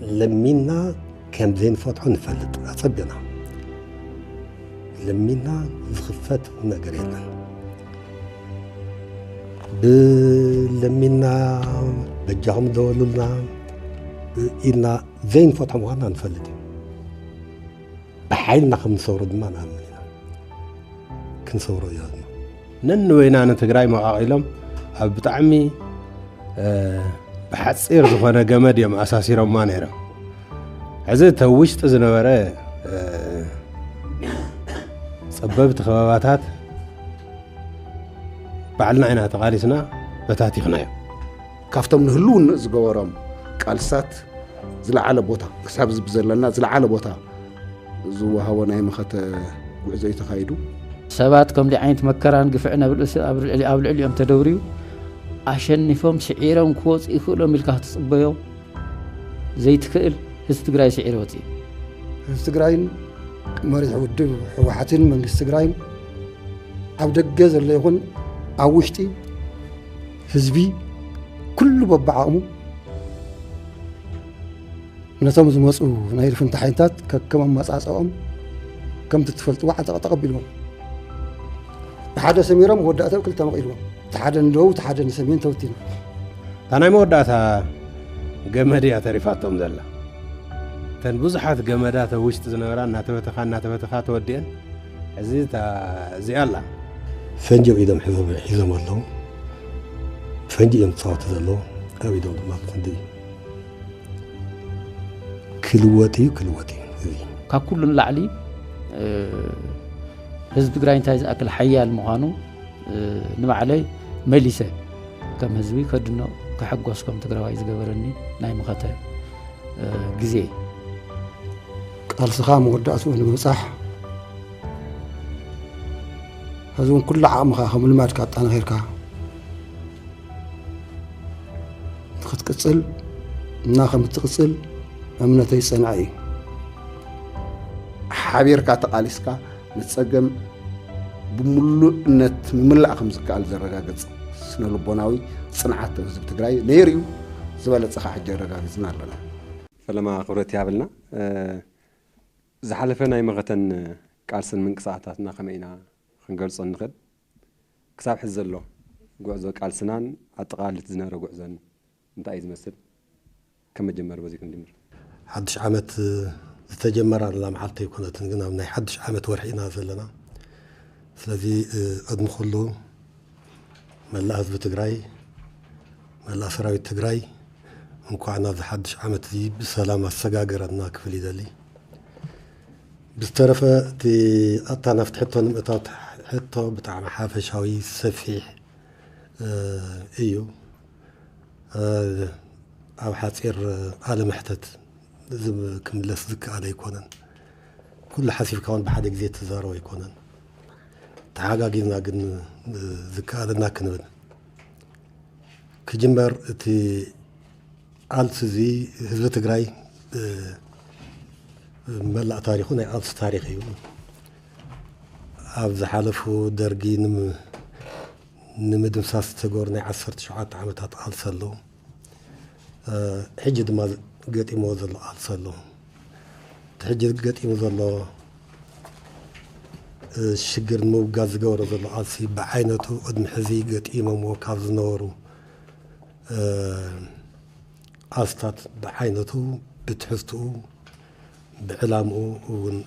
لمينا كم زين فتحوا نفلت أصبنا لمينا زخفت نجرينا لمينا بجاهم دولنا إلنا زين فتحوا معنا نفلت بحيلنا خم صور دمان عملنا كن صوروا يادنا ننوينا أنا تجري مع عائلهم بتعمي بحصير زخنا جماد يوم أساسي رمانيرا هذا توشت زنورة سببت خبابات بعلنا عنا تقاليسنا بتاتي خنايا كافتم نهلون زجورام قالسات زل على بوتا حساب زبزلنا زل على بوتا زو هوانا مخت وزي تخايدو سبات كم دي عين مكران قفعنا بالأول اليوم تدوريو عشان نفهم شعيرهم كوز يخلوا ملكه تصبيو زي تكل هستقراي شعيروتي هستقراين مريض ودب وحاتين من هستقراين عبد الجز اللي يكون عوشتي حزبي كل ببعامو نتام زمصو ناير في امتحانات كمان مصاصهم كم تتفلت واحد تقبلهم تحدى سميرهم ودأته كل تمقيلهم تحدى ندو تحدى نسمين توتين أنا مودعتها جمادي اعترافاتهم ذلا تنبزحات جمادات وشت زنوران ناتبتخان تودين عزيزة زي الله فنجي إذا حزم الله فنجي صوت ذلو أو إذا ما فندي كلوتي ككل العلي حزب تجري تايز أكل حياة المغانو نما علي مليسة كم هزوي كدنا كحقوس كم تجري وايز جبرني نايم خطأ جزء قال سخام ودأت وإنه صح هذون كل عام خام المات كات أنا غير كا خد كسل ناخم تقصل أمنتي صناعي حبير كات قاليسكا نتسجم بملؤنت مملأ خمس قال زرقاقص سنة لبناوي صنعت حزب تجري نيريو زبالة صح حجة رقاقصنا لنا فلما قرأت يابلنا زحلفنا يمغتن قالسن من قصاتاتنا خمينا خنقلص نخد كساب حزلو غعزو قالسنان اطقالت زنارو غعزن انتاي يمثل كما جمر بزيك ندمر حدش عامت تجمر على محلتي كنت نقنا من حدش عامت ورحينا زلنا ስለዚህ أدم خلو ملا حزب تجري ملا سراويت تجري እንኳን አዝ حدش عامت ذي بسلام السجاجرنا كفل يدلي بسترفة تي أطنا فتحتهم متات حتى بتاع حافشاوي سفيح إيو أو حصير على محتت لازم كمل لسذك على يكونن كل حسيب كون بحد جزيت تزارو يكونن تعاقاقينا قن ذكاء لنا كنبن كجمبر تي آلت زي حزب تجري ملأ تاريخنا آلت تاريخي أبز حلفو درجي نمدم ساس تجورنا عصرت شعات عمتات آلسلو حجد ما قت إموزل آلسلو تحجد قت إموزلو الشجر مو جاز جور زل آلسي بعينته قد محزي قت إمامو كاز نورو آستات بعينته بتحسته بعلامه ون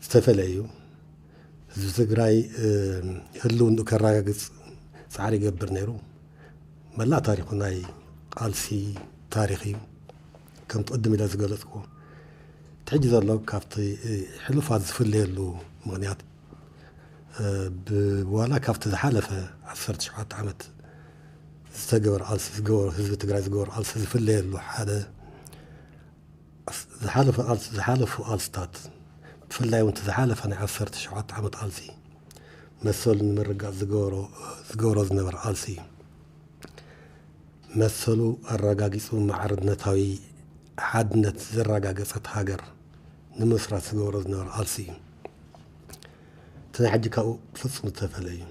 استفلأيو زغراي هلو إنه كراجع سعري جبر نيرو ملا تاريخنا قالسي تاريخي كم تقدم إلى زغلتكو تحجز الله كافتي حلو فاز في الليل مغنيات ولا كافت زحلفة عصرت شعات عمت استجور عالس زجور حزب تجري زجور عالس في الليل وحدا زحلف وعالستات في الليل وانت زحلف أنا عصرت شعات عمت عالسي مثل من رجع زجور زنبر عالسي مثلوا الرجاجيس معرض نتاوي حدنت الرجاجيس هاجر نمسرة زجور زنبر عالسي تنحج كأو فصل التفلي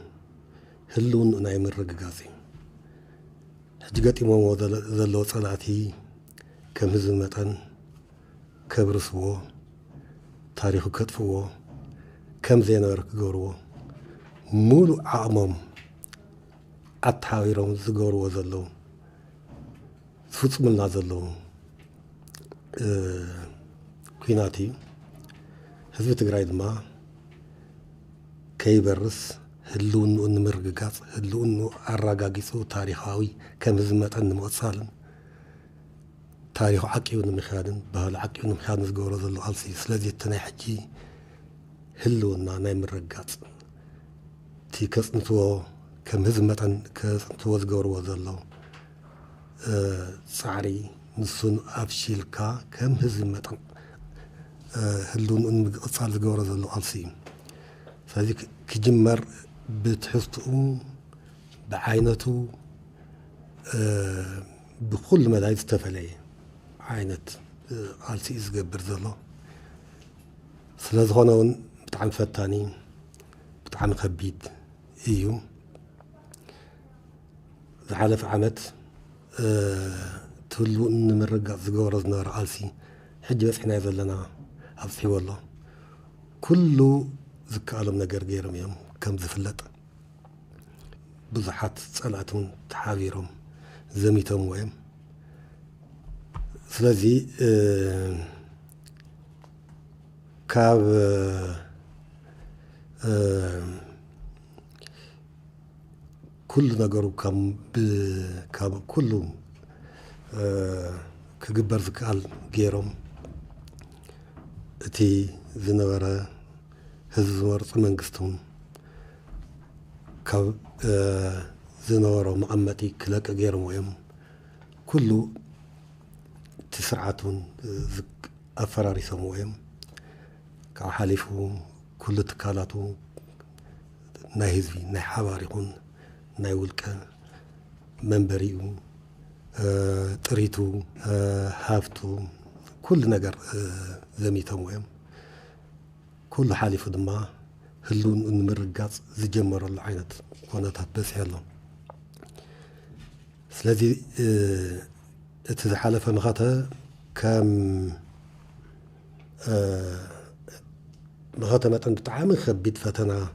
هلون نايم الرجاجي حجتي مو ذلوا صلاتي كم هزم متن كبرسوه تاريخ كتفوه كم زين ورك جوروه مولو عامم أتحاورون زجوروه زلوا فوتملنا زلوا كيناتي هزبت قرايد ما كيبرس هلون ونمرقات هلون الرقاقيسو تاريخاوي كم هزمت أن موصالن تاريخ عقي ونمخادن بهال عقي ونمخادن زقورو زلو ألسي سلازي التناي حجي هلونا ناي مرقات تي كسنتو كم هزمت أن كسنتو زقورو زلو صعري نسون أفشيلكا كم هزمت أن هلون ونمخادن زقورو زلو ألسي فهذيك كجمر بتحسطو بعينته بكل ما دايت تفعليه عينت عالسي إزقبر زلو سلاز هونون بتعم فتاني بتعم خبيد إيو زحالف عمت تولو إن مرقع زقورز نار عالسي حجي بس حنا يزلنا أبصحي والله كله زكالم نجر غيرم يوم كم زفلت بزحات صلاتهم تحاويرهم زميتهم ويم سلازي كاب كل نجارو كم كله كجبر زكال غيرهم تي زنورة هزز ورص منقستهم كاب زنورة مقامتي كلاك غيرهم ويم كله تسرعتهم زك أفراري سموهم كاو حالفهم كل تكالاتهم ناي هزبي ناي حواريقون ناي ولكا منبريو تريتو هافتو كل نجر زميتهم ويم كل حالف دما هلون نمرقات زجمر العينة كونتها بس يلا سلازي تزحالف مغاتا كم مغاتا متن بتعامل خبيت فتنا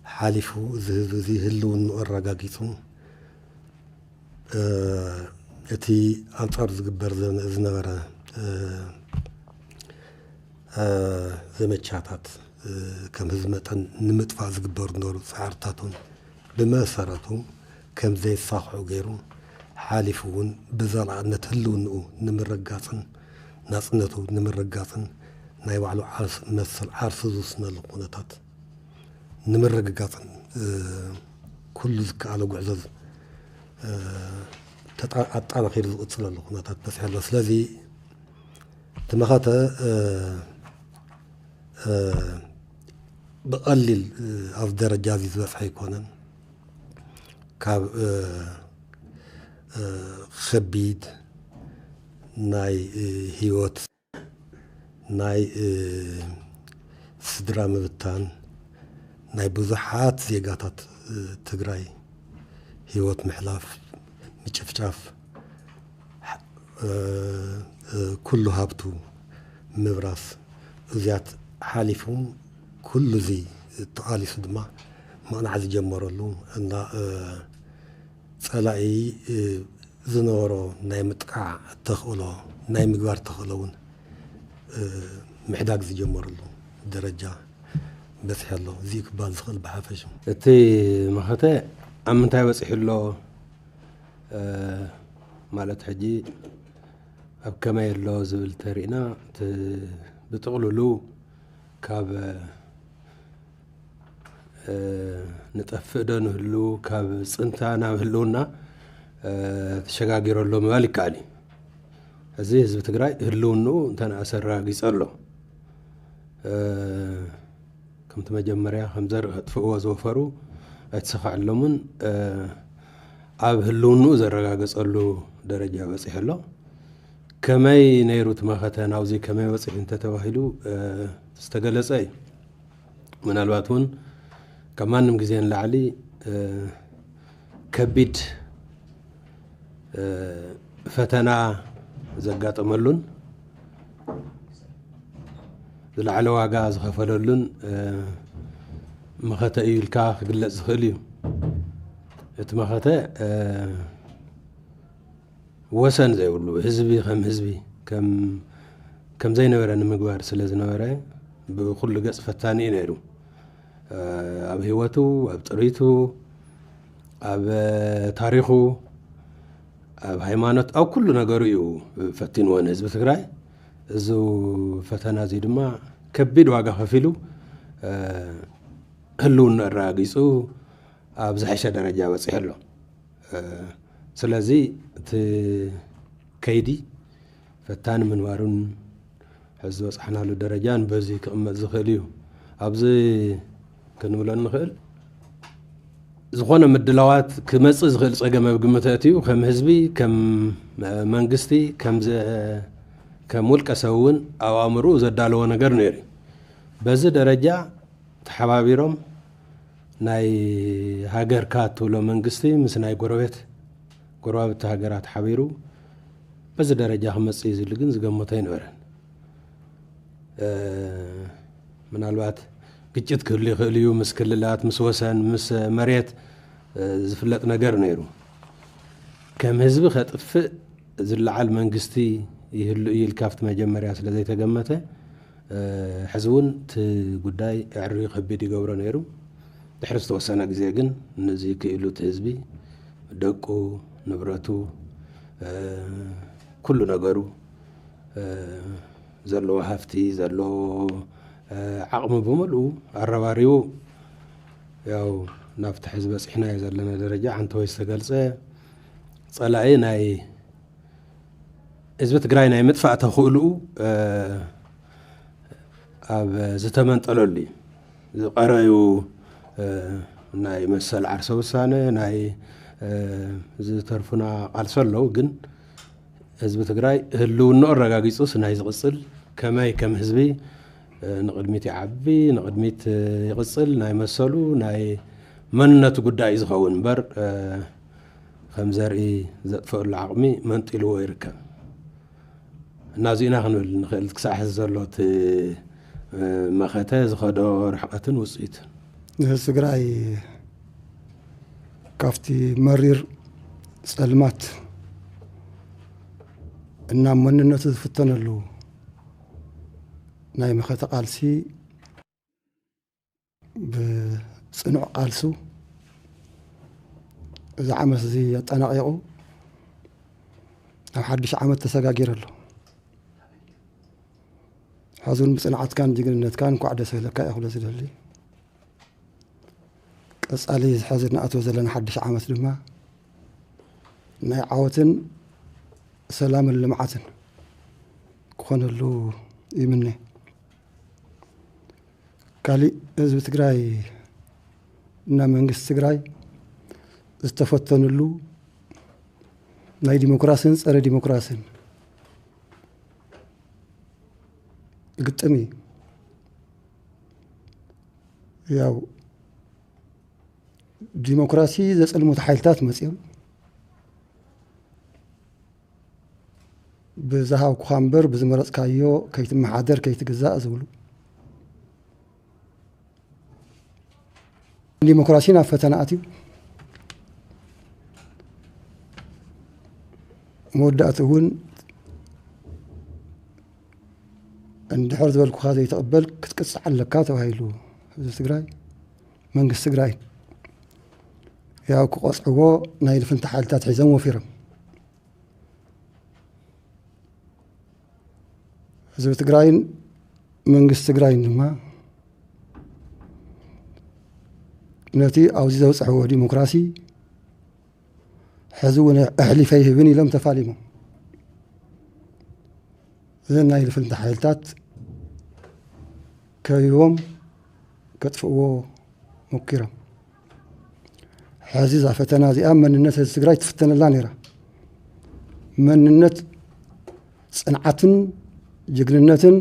حالفو زي هلون الرقاقيتو اتي انصار زقبر زنورة زمتشاتات كم هزمتن نمتفع زقبر نور سعرتاتون بمسارتهم كم زي صاحو غيرو حالفون بزرع نتهلونو نمرقاتن ناصنتو نمرقاتن ناي وعلو عارس مثل عارس زوسنا القونتات نمرقاتن كل ذكا على قعزز تتعطانا خير زوصنا القونتات بس حلو سلازي تمخاتا بقلل أف درجة زي زوس حيكونن كاب خبيد ناي هيوت ناي سدرا مبتان ناي بزحات زيقاتات تقراي هيوت محلاف مشفشاف كله هابتو مبراس زيات حالفهم كل زي تقالي صدمة ما أنا عايز جمر له أن صلاعي زنورو ناي متقع تخلو ناي مقبار تخلون محتاج زي جمر له درجة بس حلو زيك بالزخل بحافش تي مخاتا عم انتهي بس حلو مالت حجي أب كما يلو زبل ترينا بتقولوا له كاب نتأفدن هلو كاب صنتانا هلونا تشغاغيرو له مالك علي هذه حزب تግራይ هلونو انتنا أسراقيص الله كمت مجمريا خمزر تفقوا زوفرو اتسخع لمن عاب هلونو زرقاقص الله درجة بصيح الله كماي نيروت ماختا ناوزي كماي بصيح انت توهلو تستقلص اي من الواتون كمان مجزين لعلي كبيد فتنا ዘጋጠመሉን ዝለዓለ ዋጋ ዝኸፈለሉን መኸተ እዩ ኢልካ ክግለጽ ዝኽእል እዩ እቲ መኸተ ወሰን ዘይብሉ ህዝቢ ከም ህዝቢ ከም ዘይነበረ ንምግባር ስለ ዝነበረ ብኩሉ ገጽ ፈታኒ እዩ ነይሩ ኣብ ህይወቱ ኣብ ጥሪቱ ኣብ ታሪኹ ኣብ ሃይማኖት ኣብ ኩሉ ነገሩ እዩ ፈቲንዎን ህዝቢ ትግራይ እዚ ፈተና እዚ ድማ ከቢድ ዋጋ ከፊሉ ህልውና ኣረጋጊጹ ኣብ ዝሓሸ ደረጃ በፂሑ ኣሎ ስለዚ እቲ ከይዲ ፈታኒ ምንባሩን ሕዚ በፅሕናሉ ደረጃን በዚ ክቕመጥ ዝኽእል እዩ ኣብዚ ክንብሎ ንኽእል ዝኾነ ምድላዋት ክመጽእ ዝኽእል ፀገም ኣብ ግምት ኣትዩ ከም ህዝቢ ከም መንግስቲ ከም ውልቀ ሰብ እውን ኣብ ኣእምርኡ ዘዳለዎ ነገር ነይሩ በዚ ደረጃ ተሓባቢሮም ናይ ሃገርካ እትብሎ መንግስቲ ምስ ናይ ጎረቤት ሃገራት ሓቢሩ በዚ ደረጃ ክመጽእ እዩ ዝብሉ ግን ዝገመቶ ኣይነበረን ምናልባት ግጭት ክህሉ ይኽእል እዩ ምስ ክልላት ምስ ወሰን ምስ መሬት ዝፍለጥ ነገር ነይሩ ከም ህዝቢ ከጥፍእ ዝለዓል መንግስቲ ይህሉ እዩ ኢልካ ኣብቲ መጀመርያ ስለ ዘይተገመተ ሕዚ እውን እቲ ጉዳይ ኣዕርዩ ከቢድ ይገብሮ ነይሩ ድሕሪ ዝተወሰነ ግዜ ግን ነዚ ክኢሉ እቲ ህዝቢ ደቁ ንብረቱ ኩሉ ነገሩ ዘለዎ ሃፍቲ ዘለዎ ዓቕሚ ብምልኡ ኣረባሪቡ ያው ናብቲ ሕዚ በፂሕናዮ ዘለና ደረጃ ዓንተ ወይ ዝተገልጸ ጸላኢ ናይ ህዝቢ ትግራይ ናይ ምጥፋእ ተኽእልኡ ኣብ ዝተመንጠለሉ እዩ ዝቐረዩ ናይ መሰል ዓርሰ ውሳነ ናይ ዝተርፉና ቃልሲ ኣለዉ ግን ህዝቢ ትግራይ ህልውንኡ ኣረጋጊጹስ ናይ ዝቕጽል ከመይ ከም ህዝቢ ንቕድሚት ይዓቢ ንቕድሚት ይቕጽል ናይ መሰሉ ናይ መንነቱ ጉዳይ ዝኸውን እምበር ከም ዘርኢ ዘጥፍአሉ ዓቕሚ መንጢልዎ ይርከብ እናዚኡና ክንብል ንኽእል ክሳዕ ሕዚ ዘሎ እቲ መኸተ ዝኸዶ ርሕቐትን ውፅኢትን ንህዝቢ ትግራይ ካብቲ መሪር ጸልማት እና መንነቱ ዝፍተነሉ ናይ መኸተ ቃልሲ ብጽኑዕ ቃልሱ እዚ ዓመት እዚ ኣጠናቂቑ ኣብ ሓድሽ ዓመት ተሰጋጊር ኣሎ ሕዙን ብጽንዓትካን ጅግንነትካን እንኳዕ ደስ ይብለካ እየ ክብሎ ዝደሊ ቀጻሊ ዝሕዚ ንኣትዎ ዘለና ሓድሽ ዓመት ድማ ናይ ዓወትን ሰላምን ልምዓትን ክኾነሉ ይምነ ካሊእ ህዝቢ ትግራይ እና መንግስቲ ትግራይ ዝተፈተንሉ ናይ ዲሞክራስን ጸረ ዲሞክራስን ግጥም እዩ ያው ዲሞክራሲ ዘጸልሙት ሓይልታት መጺኦም ብዝሃብኩኻ እምበር ብዝመረጽካዮ ከይትመሓደር ከይትግዛእ ዝብሉ ዲሞክራሲ ናብ ፈተና ኣትዩ መወዳእቲ እውን እንድሕር ዝበልኩኻ ዘይተቐበል ክትቅፅዕ ኣለካ ተባሂሉ ህዝቢ ትግራይ መንግስቲ ትግራይ ያው ክቆጽዕዎ ናይ ልፍንቲ ሓይልታት ሒዞም ወፊሮም ህዝቢ ትግራይን መንግስቲ ትግራይን ድማ ነቲ ኣብዚ ዘውፅሕዎ ዲሞክራሲ ሕዚ እውን ኣሕሊፈ ይህብን ኢሎም ተፋሊሞም እዘን ናይ ልፍንቲ ሓይልታት ከቢቦም ከጥፍእዎ ሞኪሮም ሕዚ እዛ ፈተና እዚኣ መንነት ህዝቢ ትግራይ ትፍተነላ ነይራ መንነት ጽንዓትን ጅግንነትን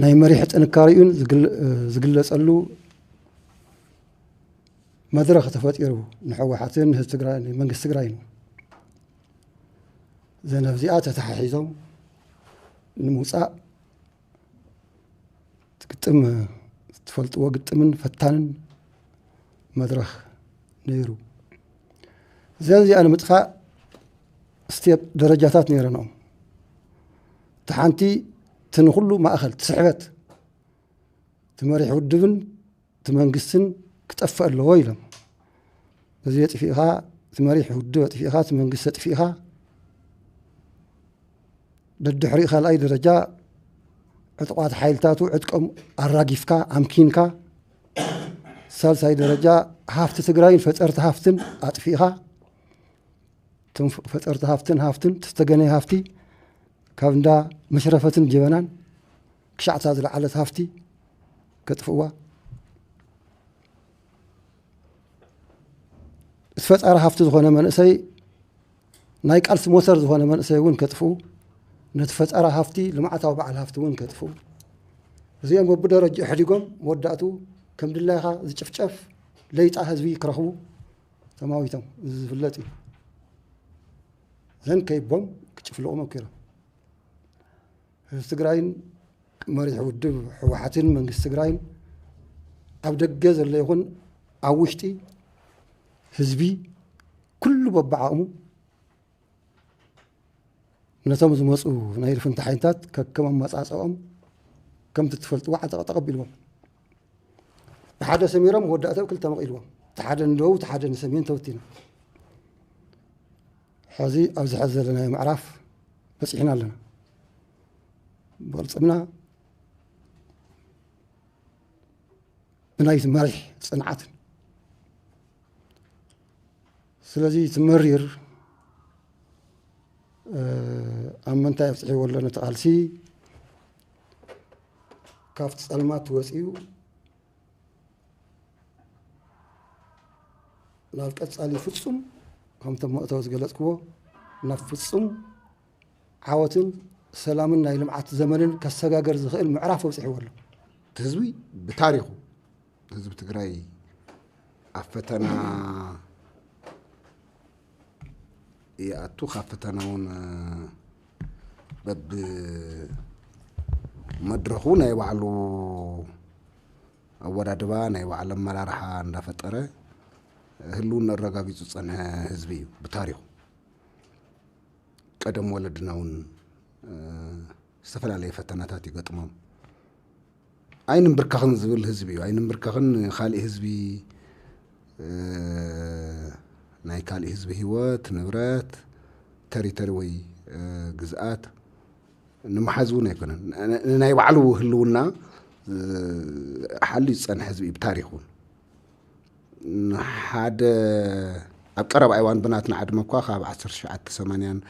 ናይ መሪሕ ጥንካሬኡን ዝግለጸሉ መድረኽ ተፈጢሩ ንሕወሓትን ህዝቢ ትግራይ መንግስቲ ትግራይ ነው زنفزئات تتحيزهم نموصاء تقطم تفلط وقطمن فتانن مدرخ نيرو زي أنا مطفى استيب درجاتات نيرنا تحانتي تنخلو ما أخل تسحبت تمريح ودبن تمنقسن كتأفأ اللويلم زيت فيها تمريح ودبت فيها تمنقست فيها ضد حريقها لأي درجة عتقات حيلتاتو عتقم الراقفكا أمكينكا سالساي درجة هافت تقراين فترت هافتن أطفيها فترت هافتن تستقني هافتي كابندا مشرفة جبنان كشعت هذا العالة هافتي كتفوا تفتر هافت زخونه منسي نايك ألس موتر زخونه منسي وين كتفو نتفتر هافتي لمعتاو بعل هافتي وين كتفو زين ببدرج حديقهم وداتو كم دلاها زشفشف ليت حزبي كرهو تماويتهم زفلتي زين كيبهم كتفلقهم كيرا استقراين مريح ودب حوحتين من استقراين أبدجز اللي يكون عوشتي حزبي كل ببعامو نتمز مسؤ ناير في امتحانات كم مسأسهم كم تتفلت واحد تقبلهم تحدى سميرهم ودأته كل تمقيلهم تحدى ندو تحدى نسمين توتينا حزي أوز حزلنا معرف بس إحنا لنا برصمنا بنايت مرح صنعات سلازي تمرير أما أنت يفتحي ولا نتقالسي كافت سلمات وسيو نالكت سالي فتصم كم تم أتوز جلسكوا نفتصم عواتن سلامنا يلمعت زمنن كسجاجر زخيل معرفة وسحي ولا تهزوي بتاريخه هزب تقراي عفتنا يأتو خفتنا هون بب مدرخونا يوعلو أول دبانا يوعلو مرارحة عند فترة هلون الرقابي تصنع هزبي بتاريخه قدم ولدناون استفلا عليه فتناتات يقطمهم عين بركخن زبل هزبي عين بركخن خالي هزبي ناي خالي هزبي هوات نبرات تري جزءات نمحزونا يكون ناي وعلو هلونا حلي يصنع هزبي بتاريخون حد أقرب أيوان بناتنا عد مكواخ بعصر شعات ثمانين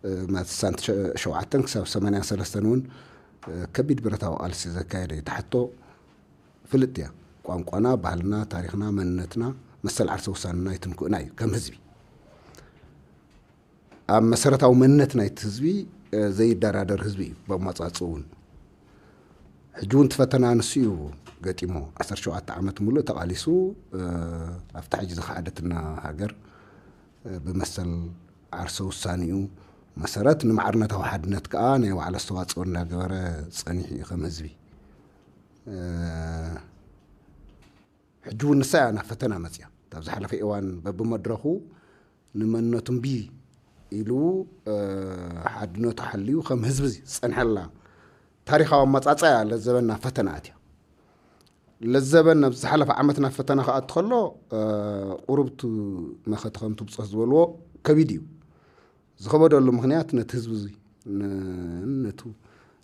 ما سنت شوعتن كسب 83 كبيد برتاو قالس زكايد تحطو فلتيا ቋንቋና ባህልና ታሪክና መንነትና መሰል ዓርሰ ውሳንና ይትምኩና እዩ ከም ህዝቢ ኣብ መሰረታዊ መንነትና ህዝቢ ዘይዳራደር ህዝቢ በማጻጽውን ሕጁን ተፈተና ንስዩ ገጢሞ 17 ዓመት ሙሉ ተቃሊሱ ኣፍታሕ ዝኻደትና ሃገር በመሰል ዓርሰ ውሳኒኡ مسارات نمعرنا توحدنا كأنا وعلى استواء صورنا جوارا صنيح خمس بي حجون الساعة نفتنا مسيا تبزح على في إيوان باب مدرخو نمنا تنبي إلو حدنا تحليو خمس بزي صنح الله تاريخ ومتعطى للزبن فتناتيا للزبن بزح على في عمتنا فتنا خاط خلو قربت ما خد خمتو بصص ولو كبيديو زخبر له مخنيات نتهزبزي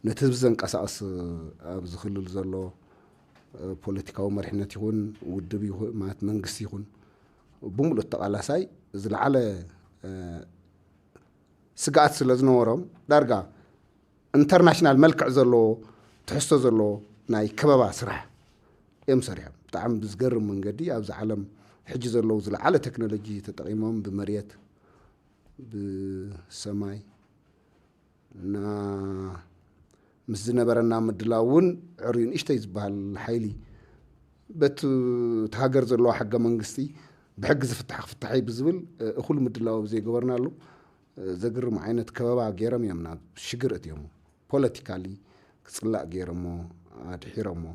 نتهزبزن قصاص ابز خلل زلو بوليتيكاو مرحنت يكون ودب يكون مات منغس يكون بملو التقالاساي زلعله سقات سلازنورم دارغا انترناشنال ملكع زلو تحسو زلو ناي كبابا سرح ام سريع طعم بزقرم من قدي ابز عالم حج زلو زلعله تكنولوجي تطقيمهم بمريت بسماي نا مزنا برنا مدلاون عرين ايش تيزبها الحيلي بت تهاجر زلوا حق منقستي بحق زفتح فتحي بزبل اخول مدلاو زي قبرنا له ዘግርም ዓይነት ከበባ ገይሮም እዮም ናብ ሽግር እትዮም ፖለቲካሊ ክፅላእ ገይሮሞ ኣድሒሮሞ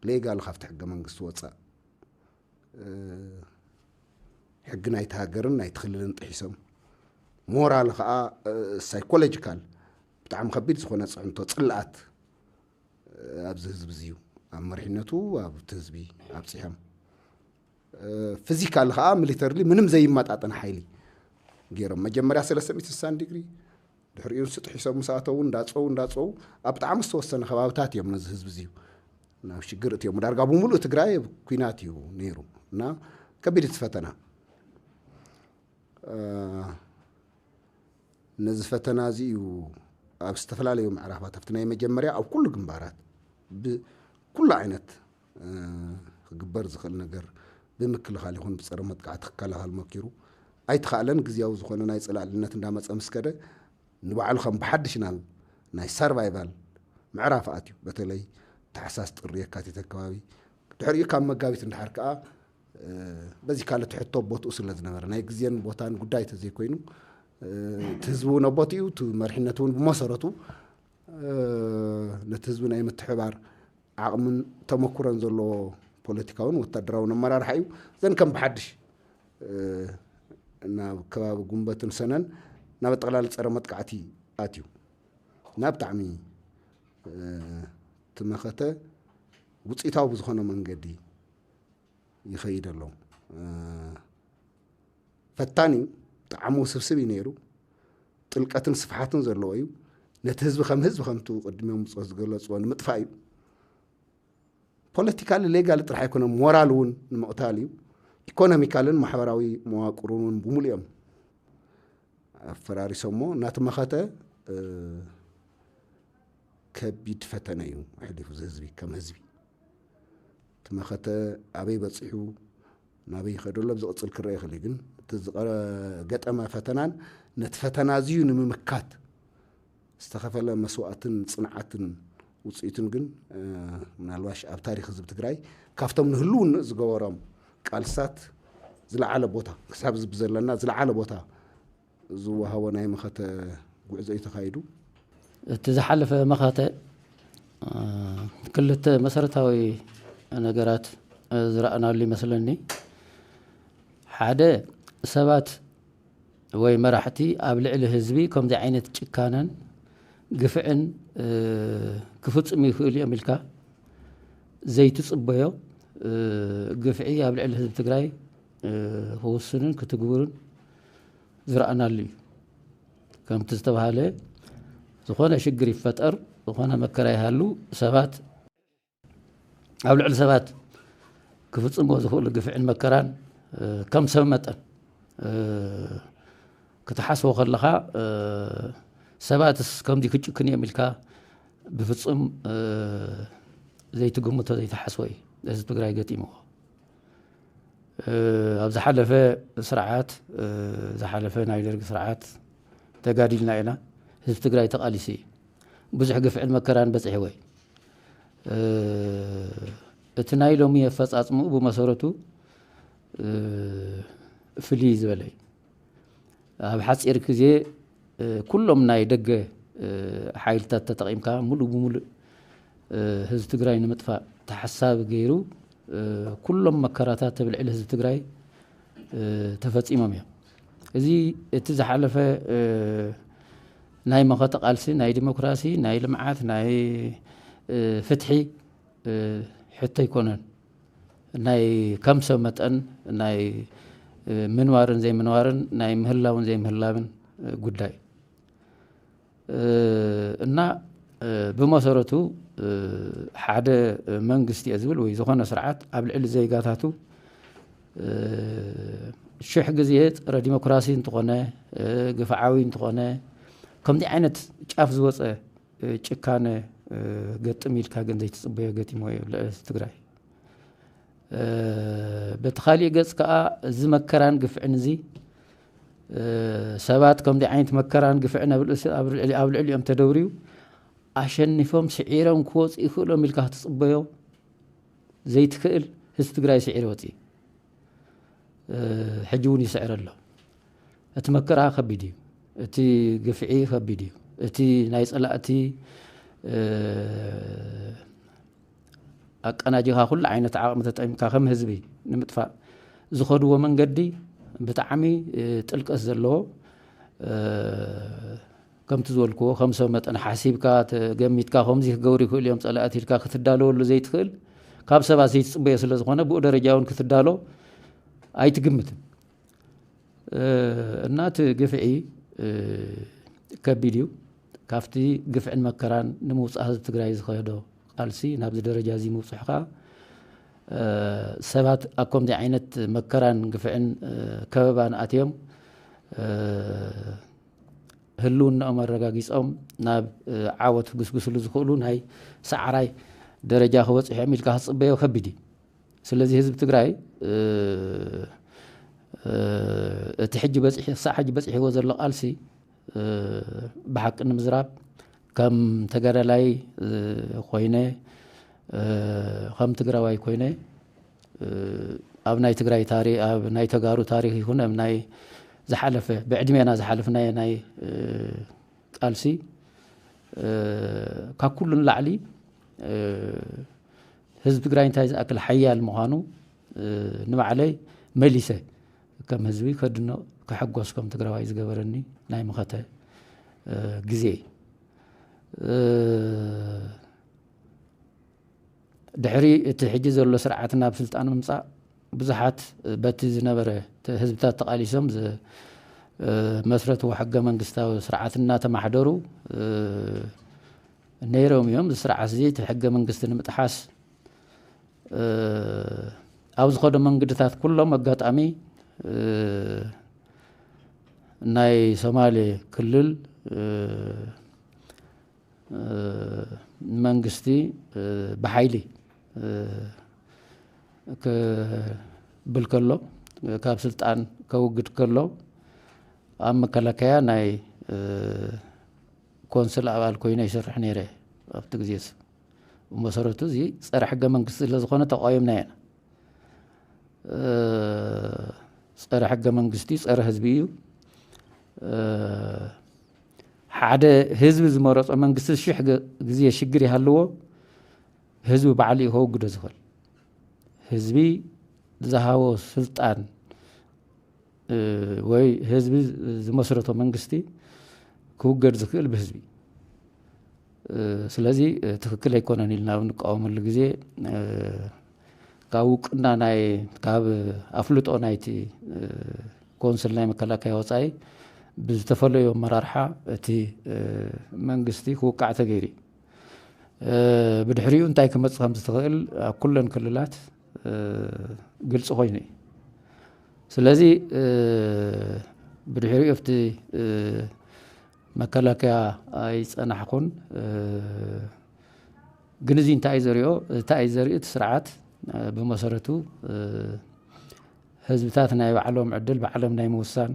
ሌጋል ካብቲ ሕገ መንግስቲ ወፃእ ሕጊ ናይቲ ሃገርን ናይቲ ክልልን ጥሒሶም ሞራል ከዓ ሳይኮሎጂካል ብጣዕሚ ከቢድ ዝኾነ ፅዕንቶ ፅላኣት ኣብዚ ህዝቢ እዚዩ ኣብ መሪሕነቱ ኣብቲ ህዝቢ ኣብፅሖም ፊዚካል ከዓ ሚሊተሪሊ ምንም ዘይመጣጠን ሓይሊ ገይሮም መጀመርያ 360 ዲግሪ ድሕሪኡ ስጥሒሶም ምሳኣተው እንዳፀው ኣብ ብጣዕሚ ዝተወሰነ ከባብታት እዮም ነዚ ህዝቢ እዚዩ ናብ ሽግር እትዮም ዳርጋ ብምሉእ ትግራይ ኩናት እዩ ነይሩ እና ከቢድ ፈተና ነዚ ፈተና እዚዩ ኣብ ዝተፈላለዩ ምዕራፋት ኣብቲ ናይ መጀመርያ ኣብ ኩሉ ግንባራት ብኩሉ ዓይነት ክግበር ዝኽእል ነገር ብምክልኻል ይኹን ብፀረ መጥቃዕቲ ክከላኸል መኪሩ ኣይተኻእለን ግዝያዊ ዝኾነ ናይ ፅላዕልነት እንዳመፀ ምስከደ ንባዕሉ ከም ብሓድሽ ናይ ሰርቫይቫል ምዕራፍ ኣትዩ በተለይ ታሕሳስ ጥሪ የካቲት ኣከባቢ ድሕሪኡ ካብ መጋቢት እንድሓር ከዓ በዚ ካልእ ትሕቶ ቦትኡ ስለ ዝነበረ ናይ ግዜን ቦታን ጉዳይ ተዘይኮይኑ እቲ ህዝቢ እውን ኣቦትኡ እቲ መሪሕነት እውን ብመሰረቱ ነቲ ህዝቢ ናይ ምትሕባር ዓቕምን ተመኩረን ዘለዎ ፖለቲካውን ወታደራውን ኣመራርሓ እዩ ዘን ከም ብሓድሽ ናብ ከባቢ ጉንበትን ሰነን ናብ ጠቕላላ ፀረ መጥቃዕቲ ኣትዩ ናብ ብጣዕሚ ትመኸተ ውፅኢታዊ ብዝኾነ መንገዲ ይኸይድ ኣሎ ፈታኒ ብጣዕሚ ውስብስብ እዩ ነይሩ ጥልቀትን ስፍሓትን ዘለዎ እዩ ነቲ ህዝቢ ከም ህዝቢ ከምቱ ቅድሚኦም ብፆት ዝገለፅዎ ንምጥፋእ እዩ ፖለቲካሊ ሌጋሊ ጥራሕ ኣይኮነም ሞራል እውን ንምቕታል እዩ ኢኮኖሚካልን ማሕበራዊ መዋቅሩን እውን ብምሉእ እዮም ኣፈራሪሶሞ እናተመኸተ ከቢድ ፈተነ እዩ ሕሊፉ ህዝቢ ከም ህዝቢ ተመኸተ ኣበይ በፂሑ ናበይ ይኸደሎ ብዝቕፅል ክረአ ይኽእል ግን እቲ ዝገጠመ ፈተናን ነቲ ፈተና እዚዩ ንምምካት ዝተኸፈለ መስዋዕትን ፅንዓትን ውፅኢትን ግን ምናልባሽ ኣብ ታሪክ ህዝቢ ትግራይ ካብቶም ንህልውን ዝገበሮም ቃልሳት ዝለዓለ ቦታ ክሳብ ዝብ ዘለና ዝለዓለ ቦታ ዝወሃቦ ናይ መኸተ ጉዕዞ እዩ ተኻይዱ እቲ ዝሓለፈ መኸተ ክልተ መሰረታዊ ነገራት ዝረአናሉ ይመስለኒ ሓደ ሰባት ወይ መራሕቲ ኣብ ልዕሊ ህዝቢ ከምዚ ዓይነት ጭካነን ግፍዕን ክፍፅሙ ይኽእሉ እዮም ኢልካ ዘይትፅበዮ ግፍዒ ኣብ ልዕሊ ህዝቢ ትግራይ ክውስንን ክትግብርን ዝረአናሉ እዩ ከምቲ ዝተባሃለ ዝኾነ ሽግር ይፈጠር ዝኾነ መከራ ይሃሉ ሰባት ኣብ ልዕሊ ሰባት ክፍፅሞ ዝኽእሉ ግፍዕን መከራን ከም ሰብ መጠን ክትሓስቦ ከለኻ ሰባትስ ከምዚ ክጭክን እዮም ኢልካ ብፍፁም ዘይትግምቶ ዘይተሓስቦ እዩ ህዝቢ ትግራይ ገጢምዎ ኣብ ዝሓለፈ ስርዓት ዝሓለፈ ናይ ደርጊ ስርዓት ተጋዲልና ኢና ህዝቢ ትግራይ ተቃሊሱ እዩ ብዙሕ ግፍዕን መከራን በፂሕዎ እዩ እቲ ናይ ሎሚ ኣፈፃፅምኡ ብመሰረቱ ፍልይ ዝበለ እዩ ኣብ ሓፂር ግዜ ኩሎም ናይ ደገ ሓይልታት ተጠቒምካ ሙሉእ ብሙሉእ ህዝቢ ትግራይ ንምጥፋእ ተሓሳቢ ገይሩ ኩሎም መከራታት ኣብ ልዕሊ ህዝቢ ትግራይ ተፈፂሞም እዮም እዚ እቲ ዝሓለፈ ናይ መኸተ ቃልሲ ናይ ዲሞክራሲ ናይ ልምዓት ናይ ፍትሒ ሕቶ ይኮነን ናይ ከም ሰብ መጠን ናይ ምንዋርን ዘይምንዋርን ናይ ምህላውን ዘይምህላውን ጉዳይ እና ብመሰረቱ ሓደ መንግስቲ እየ ዝብል ወይ ዝኾነ ስርዓት ኣብ ልዕሊ ዘይጋታቱ ሽሕ ግዜ ፀረ ዲሞክራሲ እንትኾነ ግፍዓዊ እንትኾነ ከምዚ ዓይነት ጫፍ ዝወፀ ጭካነ ገጥም ኢልካ ግን ዘይትፅበዮ ገጢሞ እዩ ልዕሊ ትግራይ በቲ ካሊእ ገፅ ከዓ እዚ መከራን ግፍዕን እዚ ሰባት ከምዚ ዓይነት መከራን ግፍዕን ኣብ ልዕሊኦም ተደብርዩ ኣሸኒፎም ስዒሮም ክወፁ ይኽእሎም ኢልካ ክትፅበዮ ዘይትክእል ህዝቢ ትግራይ ስዒር ወፂ ሕጂ እውን ይስዕር ኣሎ እቲ መከራ ከቢድ እዩ أتي قفعي خبيديو أتي نايس أتي أنا جها كل عينة عاقمة تطعيم كخم هزبي نمتفا زخدوا من قدي بتعمي تلك الزلو كم تزولكو 500 أنا حاسيبك تجميت كهم زي جوري كل يوم صلاتي كا كتدالو ولا زي تخل كاب سبا زي تصبي سلز خونا بو درجاون كتدالو أي تجمت النات قفعي كبيديو كافتي قفع مكران نموس أهز تقراي زخيدو قالسي نابز درجة زي موسحقا سبات أكم دي عينت مكران قفعن كبابان أتيم هلون أمر رجاجيس ناب عاوت قسقس لزخولون هاي سعراي درجة هو عمل كهص بيه وخبدي سلزي هزب تقراي تحج بس صحج بس هو زر قالسي بحق المزراب كم تجرى لاي خوينة خم تجرى خوينة أبناء تجرى تاريخ أبناء تجارو تاريخ هنا أبناء زحلفة بعد ما أنا زحلفنا ناي قالسي ككل العلي حزب تجرى انتاج أكل حياة المهانو نبع عليه مليسة كم هزبي خدنا كحقوس كم تجرى وايز جبرني ناي مخاطة جزء دحري تحجز ولا سرعتنا بسلطان ممصا بزحات باتي زنبره حزبታት تقاليسهم مسرت وحق منግስታዊ ስርዓትና ተማሕደሩ ነይሮም እዮም ስርዓት እዚ ሕገ መንግስቲ ንምጥሓስ ኣብ ዝኸደ መንገድታት ኩሎም ኣጋጣሚ ናይ ሶማሌ ክልል መንግስቲ በኃይሊ كبلكلو كاب سلطان كوجد كلو أما كلاكيا ناي كونسل أول كوينة يشرح نيره أفتكزيس ومسارته زي صار حاجة من قصة لزخانة تقايم ناين صار حاجة من قصتي صار حزبيو حدا حزب زمارات من قصة شو حاجة زي شجري هلوه حزب بعلي هو قد زخل حزبي زهاو سلطان وي حزبي زمسرته منغستي كوغر زخل بحزبي سلازي تخكل يكونن لنا نقاوم الغزي كاوقنا ناي كاب افلطو نايتي كونسل ناي مكلاكاي وصاي بزتفليو مرارحه تي منغستي كوقع تغيري بدحريو انتاي كمص خمس تخيل كلن كللات قلص خويني سلازي بدحريو افتي مكلاكا اي صنحكون جنزين تاي زريو تسرعات بمسارته حزبتات ناي بعلم عدل بعلم ناي موسان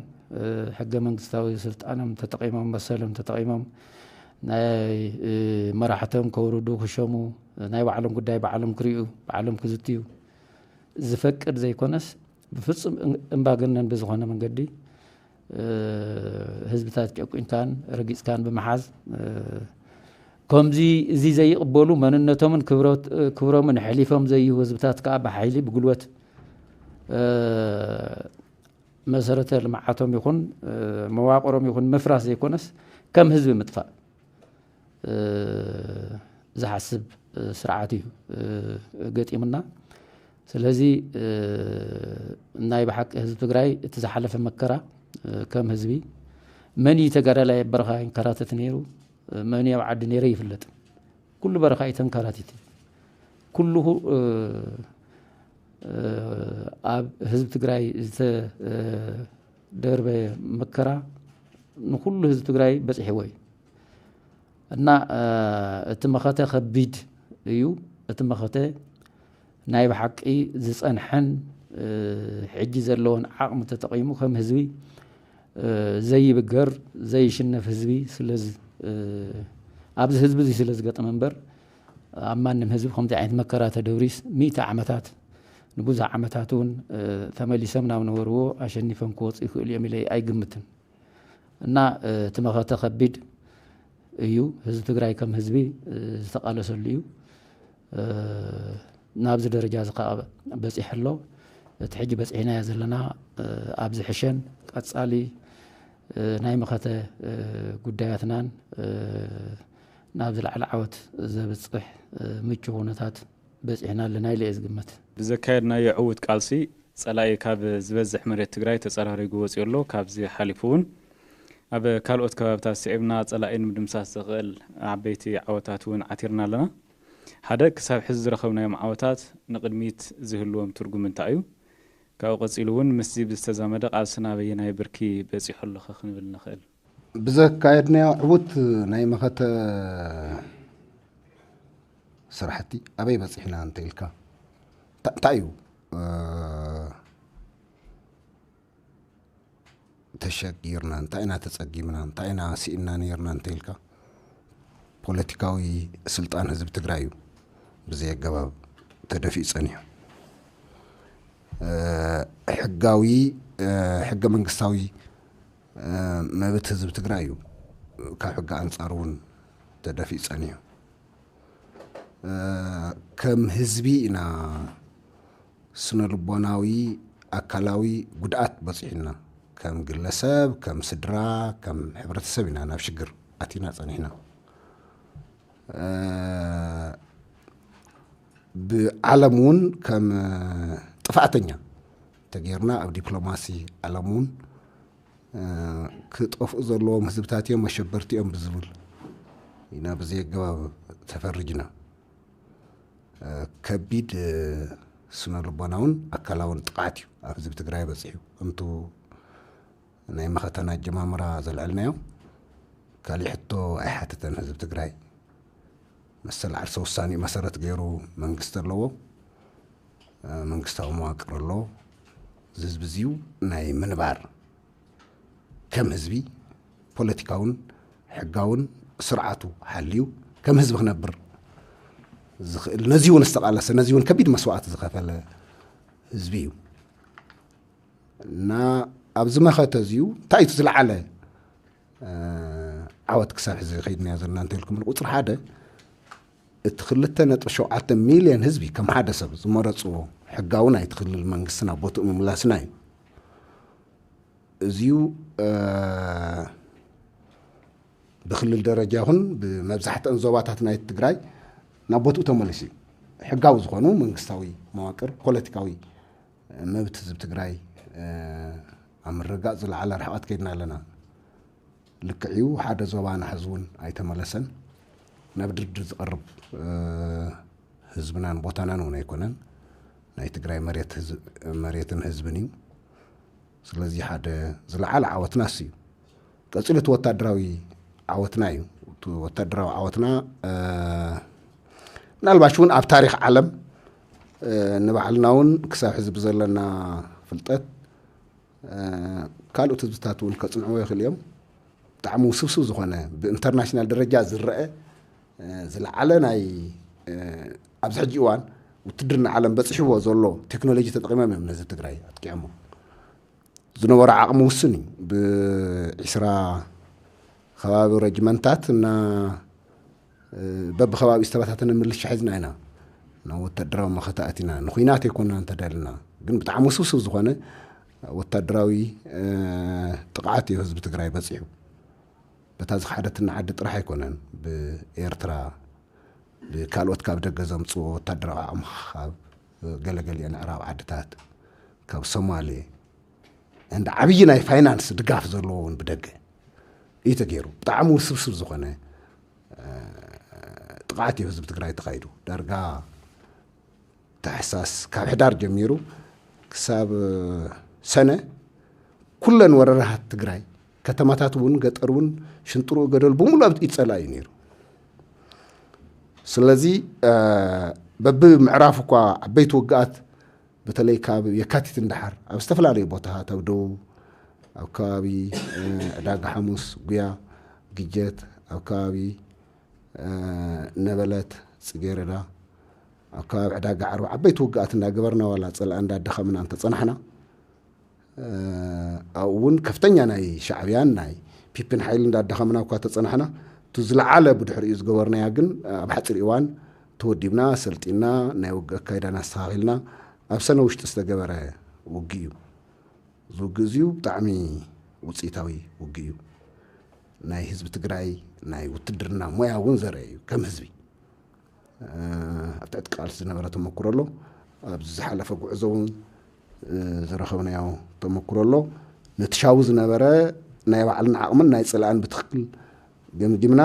حق منغستاوي سلطانهم تتقيمهم مسلم تتقيمهم ناي مراحتهم كوردو خشمو ناي بعلم قداي بعلم كريو بعلم كزتيو زفكر زي كونس بفصم امباغنن بزخونه منغدي حزبتات ጨቁኝ كان رقيص كان بمحاز كمزي زي يقبلوا مننتهم كبروا من حليفهم زي حزبتات كا بحيلي بقلوت مسارة المعاتهم يكون مواقرهم يكون مفراس زي كونس كم حزب مطفى زحسب سرعاتي قطيمنا سلازي ناي بحق حزب تግራይ تزحلف مكرا كم حزبي مني تقرا لا برخا انكراتت نيرو مني بعد نيري يفلط كل برخا يتنكراتت كله اب حزب تግራይ درب مكرا نكل حزب تግራይ بصحي وي እና اتمخته خبيد እዩ اتمخته ناي بحقي زصنحن حجي زلون عقم تتقيمو كم حزبي زي بقر زي شنف حزبي سلز ابز حزب زي سلز قط منبر امانم حزب خمس عين مكرات دوريس 100 عامات نبوز عاماتون ثملي سمنا ونورو عشان نفهم كوص يخل يملي اي قمتن እና ትመኸተ ከቢድ እዩ ህዝቢ ትግራይ ከም ህዝቢ ዝተቃለሰሉ እዩ ናብዚ ደረጃ ዝኸኣበ በፂሕ ኣሎ እቲ ሕጂ በፂሕናዮ ዘለና ኣብዚ ሕሸን ቀጻሊ ናይ መኸተ ጉዳያትናን ናብ ዝለዓለ ዓወት ዘብፅሕ ምቹ ኩነታት በፂሕና ኣለና ኢለ እየ ዝግመት ብዘካየድናዮ ዕውት ቃልሲ ጸላኢ ካብ ዝበዝሕ መሬት ትግራይ ተጸራሪጉ ወፂኡ ኣሎ ካብዚ ሓሊፉ እውን ኣብ ካልኦት ከባቢታት ስዒብና ጸላኢ ንምድምሳስ ዝኽእል ዓበይቲ ዓወታት እውን ዓቲርና ኣለና ሓደ ክሳብ ሕዚ ዝረኸብናዮም ዓወታት ንቅድሚት ዝህልዎም ትርጉም እንታይ እዩ ካብኡ ቀፂሉ እውን ምስዚ ብዝተዛመደ ቃልስና በየናይ ብርኪ በፂሑ ኣለኸ ክንብል ንኽእል ብዘካየድናዮ ዕውት ናይ መኸተ ስራሕቲ ኣበይ በፂሕና እንተኢልካ እንታይ እዩ ተሸጊርና እንታይ ኢና ተጸጊምና እንታይ ኢና ሲኢና ነርና እንተኢልካ ፖለቲካዊ ስልጣን ህዝቢ ትግራይ እዩ ብዘይ ኣገባብ ተደፊኡ ጸኒሑ ሕጋዊ ሕገ መንግስታዊ መብት ህዝቢ ትግራይ እዩ ካብ ሕጊ አንጻር እውን ተደፊኡ ጸኒሑ ከም ህዝቢ ኢና ስነ ልቦናዊ ኣካላዊ ጉድኣት በፂሕና ከም ግለሰብ ከም ስድራ ከም ሕብረተሰብ ኢና ናብ ሽግር ኣቲና ጸኒሕና ብዓለም እውን ከም ጥፋእተኛ ተገይርና ኣብ ዲፕሎማሲ ዓለም እውን ክጠፍኡ ዘለዎም ህዝብታት እዮም መሸበርቲ እዮም ብዝብል ኢና ብዘይ ኣገባብ ተፈርጅና ከቢድ ስነ ልቦናውን ኣካላውን ጥቃት እዩ ኣብ ህዝቢ ትግራይ በፂሑ ከምቱ ናይ መኸተና ጀማምራ ዘልዕልናዮ ካሊእ ሕቶ ኣይሓተተን ህዝቢ ትግራይ መሰል ዓርሰ ውሳኔ መሰረት ገይሩ መንግስቲ ኣለዎ መንግስታዊ መዋቅር ኣለዎ ህዝቢ እዚዩ ናይ ምንባር ከም ህዝቢ ፖለቲካውን ሕጋውን ስርዓቱ ሓልዩ ከም ህዝቢ ክነብር ዝኽእል ነዚ እውን ዝተቃለሰ ነዚ እውን ከቢድ መስዋዕቲ ዝኸፈለ ህዝቢ እዩ እና ኣብዚ መኸተ እዚዩ እንታይ እዩ ዝለዓለ ዓወት ክሳብ ሕዚ ከይድናዮ ዘለና እንተኢልኩም ቁፅሪ ሓደ እቲ 2.7 ሚልዮን ህዝቢ ከም ሓደ ሰብ ዝመረፅዎ ሕጋዊ ናይ ትኽልል መንግስቲ ናብ ቦትኡ ምምላስና እዩ እዚዩ ብክልል ደረጃ ይኹን ብመብዛሕትአን ዞባታት ናይ ትግራይ ናብ ቦትኡ ተመሊሱ እዩ ሕጋዊ ዝኾኑ መንግስታዊ መዋቅር ፖለቲካዊ መብት ህዝቢ ትግራይ ኣብ ምርጋፅ ዝለዓለ ርሕቐት ከይድና ኣለና ልክዕዩ ሓደ ዞባ ናሕዚ እውን ኣይተመለሰን ናብ ድርድር ዝቐርብ ህዝብናን ቦታናን እውን ኣይኮነን ናይ ትግራይ መሬትን ህዝብን እዩ ስለዚ ሓደ ዝለዓለ ዓወትና እዩ ቀፂሉ እቲ ወታደራዊ ዓወትና እዩ እቲ ወታደራዊ ዓወትና ምናልባሽ እውን ኣብ ታሪክ ዓለም ንባዕልና እውን ክሳብ ሕዚ ብዘለና ፍልጠት ካልኦት ህዝብታት እውን ከጽንዕዎ ይኽእል እዮም ብጣዕሚ ውስብስብ ዝኾነ ብኢንተርናሽናል ደረጃ ዝረአ ዝለዓለ ናይ ኣብዚ ሕጂ እዋን ውትድርና ዓለም በፂሕዎ ዘሎ ቴክኖሎጂ ተጠቂሞም እዮም ነዚ ትግራይ ኣጥቂዖሞ ዝነበረ ዓቕሚ ውስን እዩ ብ20 ከባቢ ረጅመንታት እና በብኸባቢ ዝተበታተነ ምልሻ ሒዝና ኢና ናብ ወታደራዊ መኸተ ኣቲና ንኹናት ኣይኮንና እንተዳልና ግን ብጣዕሚ ውስብስብ ዝኾነ ወታደራዊ ጥቕዓት እዩ ህዝቢ ትግራይ በፂሑ በታ ዝሓደትና ዓዲ ጥራሕ ኣይኮነን ብኤርትራ ብካልኦት ካብ ደገ ዘምፅዎ ወታደራዊ ዓቕሚ ካብ ገለገሊአን ምዕራብ ዓድታት ካብ ሶማሌ እንደ ዓብዪ ናይ ፋይናንስ ድጋፍ ዘለዎ እውን ብደገ እዩ ተገይሩ ብጣዕሚ ውስብስብ ዝኾነ ጥቕዓት እዩ ህዝቢ ትግራይ ተኻይዱ ዳርጋ ታሕሳስ ካብ ሕዳር ጀሚሩ ክሳብ ሰነ ኩለን ወረራታት ትግራይ ከተማታት እውን ገጠር እውን ሽንጥሩ ገደል ብምሉእ ኣብ ኢድ ፀላኢ እዩ ነይሩ ስለዚ በብምዕራፍ እኳ ዓበይቲ ውግኣት በተለይ ካብ የካቲት እንዳሓር ኣብ ዝተፈላለዩ ቦታታት ኣብ ደቡብ ኣብ ከባቢ ዕዳጋ ሓሙስ ጉያ ግጀት ኣብ ከባቢ ነበለት ጽጌረዳ ኣብ ከባቢ ዕዳጋ ዓርቢ ዓበይቲ ውግኣት እንዳገበርና ዋላ ፀላኢ እንዳደኸምና እንተፀናሕና ኣብኡ እውን ከፍተኛ ናይ ሻዕብያን ናይ ፒፕን ሓይል እንዳዳኸምና እኳ ተጸናሕና ትዝለዓለ ብድሕሪኡ ዝገበርናያ ግን ኣብ ሓፂር እዋን ተወዲብና ሰልጢና ናይ ውግእ ኣካይዳና ኣስተኻኺልና ኣብ ሰነ ውሽጢ ዝተገበረ ውግእ እዩ እዚ ውግእ እዚኡ ብጣዕሚ ውፅኢታዊ ውግእ እዩ ናይ ህዝቢ ትግራይ ናይ ውትድርና ሞያ እውን ዘርኢ እዩ ከም ህዝቢ ኣብ ትሕቲ ቃልሲ ዝነበረ ተመክሮ ኣሎ ኣብዚ ዝሓለፈ ጉዕዞ እውን ዝረኸብናዮ ተመክሮ ኣሎ ነትሻው ዝነበረ ናይ ባዕልና ዓቕምን ናይ ጽልኣን ብትክክል ገምጊምና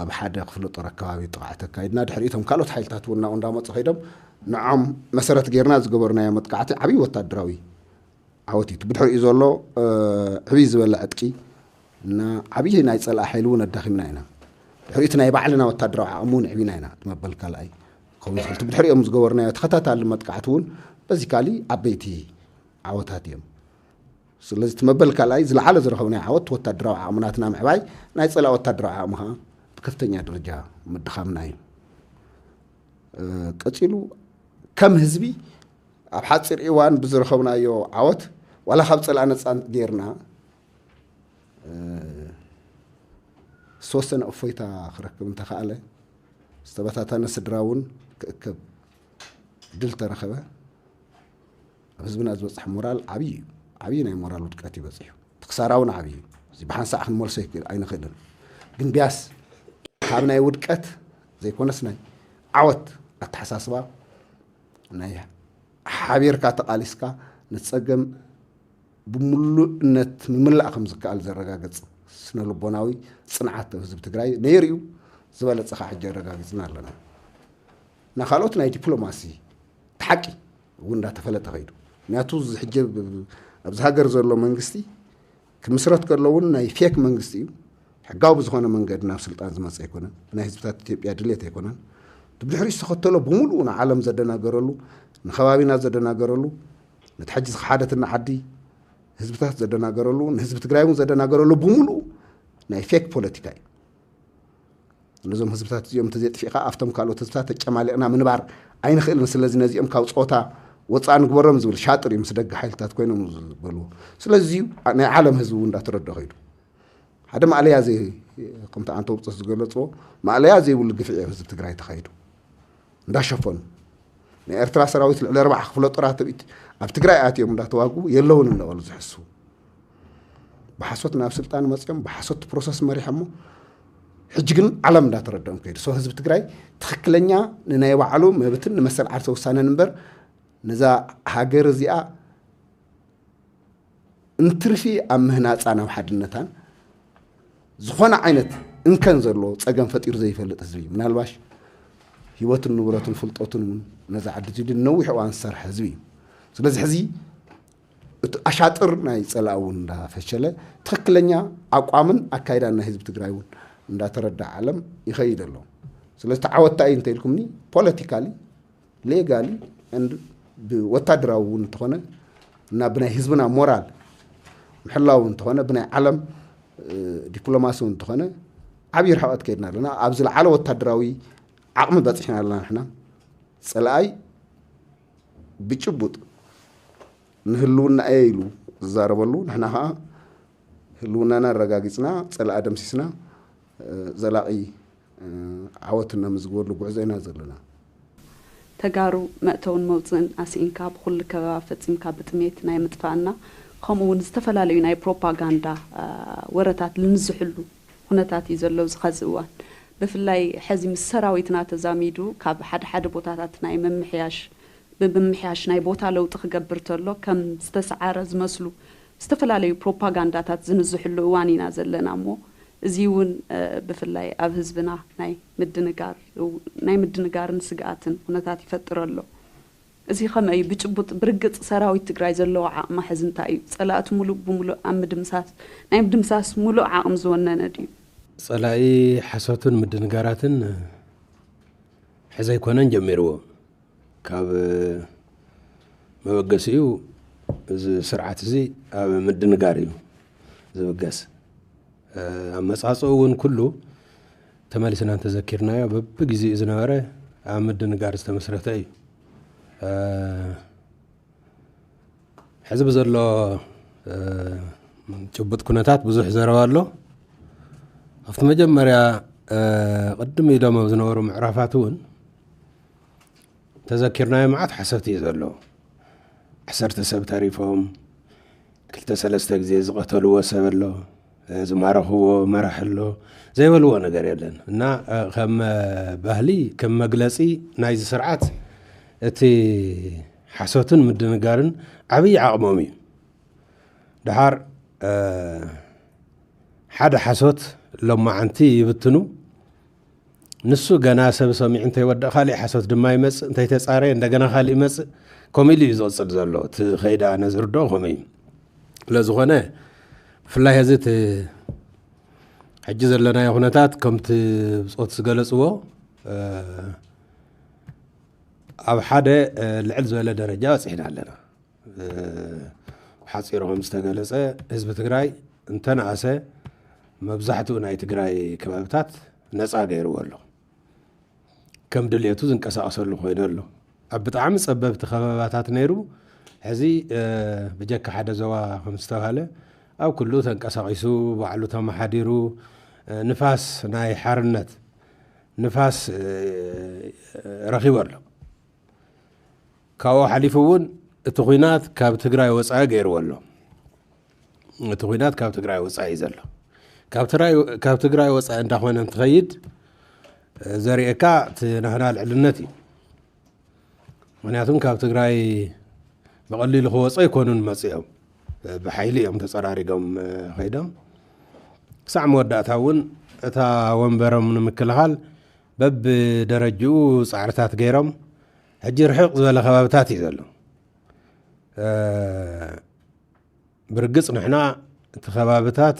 ኣብ ሓደ ክፍለ ጦር ኣከባቢ ጥቃዕቲ ኣካይድና ድሕሪቶም ካልኦት ሓይልታት እውን ናብኡ እንዳመፁ ኸይዶም ንዖም መሰረት ጌርና ዝገበርናዮ መጥቃዕቲ ዓብዪ ወታደራዊ ዓወት እዩ ብድሕሪኡ ዘሎ ዕብይ ዝበለ ዕጥቂ እና ዓብዪ ናይ ፀላእ ሓይሊ እውን ኣዳኺምና ኢና ድሕሪኡ ናይ ባዕልና ወታደራዊ ዓቕሚ እውን ዕቢና ኢና ትመበል ካልኣይ ክኸውን ዝኽእል ብድሕሪኦም ዝገበርናዮ ተኸታታሊ መጥቃዕቲ እውን በዚ ካሊእ ዓበይቲ ዓወታት እዮም ስለዚ ትመበል ካልኣይ ዝለዓለ ዝረኸብናዮ ዓወት ወታደራዊ ዓቕምናትና ምዕባይ ናይ ፀላእ ወታደራዊ ዓቕሚ ከዓ ብከፍተኛ ደረጃ ምድኻምና እዩ ቀፂሉ ከም ህዝቢ ኣብ ሓፂር እዋን ብዝረኸብናዮ ዓወት ዋላ ካብ ፀላእ ነፃ ጌርና ዝተወሰነ እፎይታ ክረክብ እንተኸኣለ ዝተበታተነ ስድራ እውን ክእከብ ድል ተረኸበ ኣብ ህዝብና ዝበፅሕ ሞራል ዓብዪ እዩ ዓብዪ ናይ ሞራል ውድቀት ይበፅሑ ትክሳራ እውን ዓብዪ እዩ እዚ ብሓንሳዕ ክንመልሶ ኣይንኽእልን ግን ቢያስ ካብ ናይ ውድቀት ዘይኮነስ ናይ ዓወት ኣተሓሳስባ ናይ ሓቢርካ ተቃሊስካ ንፀገም ብምሉእነት ምምላእ ከም ዝከኣል ዘረጋግፅ ስነ ልቦናዊ ፅንዓት ህዝቢ ትግራይ ነይሩ ዝበለፀ ከዓ ሕጂ ኣረጋጊፅና ኣለና እና ካልኦት ናይ ዲፕሎማሲ ተሓቂ እውን እንዳተፈለጠ ኸይዱ ምክንያቱ ሕጂ ኣብዚ ሃገር ዘሎ መንግስቲ ክምስረት ከሎ እውን ናይ ፌክ መንግስቲ እዩ ሕጋዊ ብዝኾነ መንገዲ ናብ ስልጣን ዝመፀ ኣይኮነን ናይ ህዝብታት ኢትዮጵያ ድሌት ኣይኮነን ብድሕሪኡ ዝተኸተሎ ብምሉእ ንዓለም ዘደናገረሉ ንኸባቢና ዘደናገረሉ ነቲ ሕጂ ዝሓደትና ዓዲ ህዝብታት ዘደናገረሉ ንህዝቢ ትግራይ እውን ዘደናገረሉ ብምሉእ ናይ ፌክ ፖለቲካ እዩ ነዞም ህዝብታት እዚኦም ተዘይጥፊእካ ኣብቶም ካልኦት ህዝብታት ተጨማሊቕና ምንባር ኣይንኽእልን ስለዚ ነዚኦም ካብ ፆታ ወፃእ ንግበሮም ዝብል ሻጥር እዩ ምስ ደቂ ሓይልታት ኮይኖም ዝበልዎ ስለዚ ናይ ዓለም ህዝቢ እውን እንዳተረድኦ ኸይዱ ሓደ ማዕለያ ዘይ ከምቲ ኣንተ ውፅስ ዝገለፅዎ ማዕለያ ዘይብሉ ግፍዒ ህዝቢ ትግራይ ተኻይዱ እንዳሸፈኑ ናይ ኤርትራ ሰራዊት ልዕሊ 4 ክፍለ ጦራት ኣብ ትግራይ ኣትዮም እንዳተዋግኡ የለውን እንዳበሉ ዝሕስቡ ብሓሶት ናብ ስልጣን መፅኦም ብሓሶት ፕሮሰስ መሪሖሞ ሕጂ ግን ዓለም እንዳተረድኦም ከይዱ ሰው ህዝቢ ትግራይ ትክክለኛ ንናይ ባዕሉ መብትን ንመሰል ዓርሰ ውሳነን እምበር ነዛ ሃገር እዚኣ እንትርፊ ኣብ ምህናፃ ናብ ሓድነታን ዝኾነ ዓይነት እንከን ዘሎ ፀገም ፈጢሩ ዘይፈልጥ ህዝቢ እዩ ምናልባሽ ህይወትን ንብረትን ፍልጠቱን ነዛ ዓዲ እዚ ነዊሕ እዋን ዝሰርሐ ህዝቢ እዩ ስለዚ ሕዚ እቲ ኣሻጥር ናይ ፀላእ እውን እንዳፈሸለ ትክክለኛ ኣቋምን ኣካይዳን ናይ ህዝቢ ትግራይ እውን እንዳተረዳእ ዓለም ይኸይድ ኣሎ ስለዚ ተዓወታ እዩ እንተኢልኩምኒ ፖለቲካሊ ሌጋሊ ብወታደራዊ እውን እንተኾነ እና ብናይ ህዝብና ሞራል ምሕላው እንተኾነ ብናይ ዓለም ዲፕሎማሲ እውን እንተኾነ ዓብዪ ርሕቐት ከይድና ኣለና ኣብ ዝለዓለ ወታደራዊ ዓቕሚ በፂሕና ኣለና ንሕና ፀላኣይ ብጭቡጥ ንህልውና እየ ኢሉ ዝዛረበሉ ንሕና ከዓ ህልውናና ኣረጋጊፅና ፀላእ ደምሲስና ዘላቒ ዓወት ነምዝግበሉ ጉዕዞ ኢና ዘለና ተጋሩ መእተውን መውፅእን ኣስኢንካ ብኩሉ ከባቢ ፈፂምካ ብጥሜት ናይ ምጥፋእና ከምኡ እውን ዝተፈላለዩ ናይ ፕሮፓጋንዳ ወረታት ልንዝሕሉ ኩነታት እዩ ዘሎ ዝኸዚ እዋን ብፍላይ ሕዚ ምስ ሰራዊትና ተዛሚዱ ካብ ሓደ ቦታታት ናይ ብምምሕያሽ ናይ ቦታ ለውጢ ክገብር ተሎ ከም ዝተሰዓረ ዝመስሉ ዝተፈላለዩ ፕሮፓጋንዳታት ዝንዝሕሉ እዋን ኢና ዘለና እሞ እዚ እውን ብፍላይ ኣብ ህዝብና ናይ ምድንጋርን ስግኣትን ኩነታት ይፈጥር ኣሎ እዚ ከመይ ብጭቡጥ ብርግፅ ሰራዊት ትግራይ ዘለዎ ዓቕሚ ሕዚ እንታይ እዩ ፀላእቲ ሙሉእ ብምሉእ ኣብ ናይ ምድምሳስ ሙሉእ ዓቕሚ ዝወነነ ድዩ ፀላኢ ሓሶትን ምድንጋራትን ሕዚ ኣይኮነን ጀሚርዎ ካብ መበገሲኡ እዚ ስርዓት እዚ ኣብ ምድንጋር እዩ ዝብገስ ኣብ መጻጽኡ እውን ኩሉ ተመሊስና እንተዘኪርናዮ በብግዜኡ ዝነበረ ኣብ ምድንጋር ዝተመስረተ እዩ ሕዚ ብዘሎ ጭቡጥ ኩነታት ብዙሕ ዘረባ ኣሎ ኣብቲ መጀመርያ ቅድም ኢሎም ኣብ ዝነበሩ ምዕራፋት እውን ተዘኪርናዮ መዓት ሓሰብቲ እዩ ዘሎ 10 ሰብ ተሪፎም 2-3 ግዜ ዝቐተልዎ ሰብ ኣሎ ዝማረኽዎ መራሕ ኣሎ ዘይበልዎ ነገር የለን እና ከም ባህሊ ከም መግለፂ ናይዚ ስርዓት እቲ ሓሶትን ምድንጋርን ዓብይ ዓቕሞም እዩ ድሓር ሓደ ሓሶት ሎማዓንቲ ይብትኑ ንሱ ገና ሰብ ሰሚዕ እንተይወድእ ካሊእ ሓሶት ድማ ይመፅእ እንተይተፃረየ እንደገና ካሊእ ይመፅእ ከምኡ ኢሉ እዩ ዝቕፅል ዘሎ እቲ ከይዳ ነዝርድኦ ከምኡ እዩ ስለዝኾነ ብፍላይ ሕዚ እቲ ሕጂ ዘለናዮ ኩነታት ከምቲ ብፆት ዝገለፅዎ ኣብ ሓደ ልዕል ዝበለ ደረጃ በፂሕና ኣለና ሓፂሩ ከም ዝተገለፀ ህዝቢ ትግራይ እንተነኣሰ መብዛሕትኡ ናይ ትግራይ ከባብታት ነፃ ገይርዎ ኣሎ ከም ድልየቱ ዝንቀሳቀሰሉ ኮይኑ ኣሎ ኣብ ብጣዕሚ ፀበብቲ ከባባታት ነይሩ ሕዚ ብጀካ ሓደ ዞባ ከም ዝተባሃለ ኣብ ኩሉ ተንቀሳቂሱ ባዕሉ ተመሓዲሩ ንፋስ ናይ ሓርነት ንፋስ ረኺቡ ኣሎ ካብኡ ሓሊፉ እውን እቲ ኩናት ካብ ትግራይ ወፃኢ ገይርዎ ኣሎ እቲ ኩናት ካብ ትግራይ ወፃኢ እዩ ዘሎ ካብ ትግራይ ወፃኢ እንዳኾነ እንትኸይድ ዘሪኤካ እቲ ናህና ልዕልነት እዩ ምክንያቱም ካብ ትግራይ ብቐሊሉ ክወፁ ይኮኑን መፅኦም ብሓይሊ እዮም ተፀራሪጎም ከይዶም ክሳዕ መወዳእታ እውን እታ ወንበሮም ንምክልኻል በብደረጅኡ ፃዕርታት ገይሮም ሕጂ ርሕቕ ዝበለ ከባብታት እዩ ዘሎ ብርግፅ ንሕና እቲ ከባብታት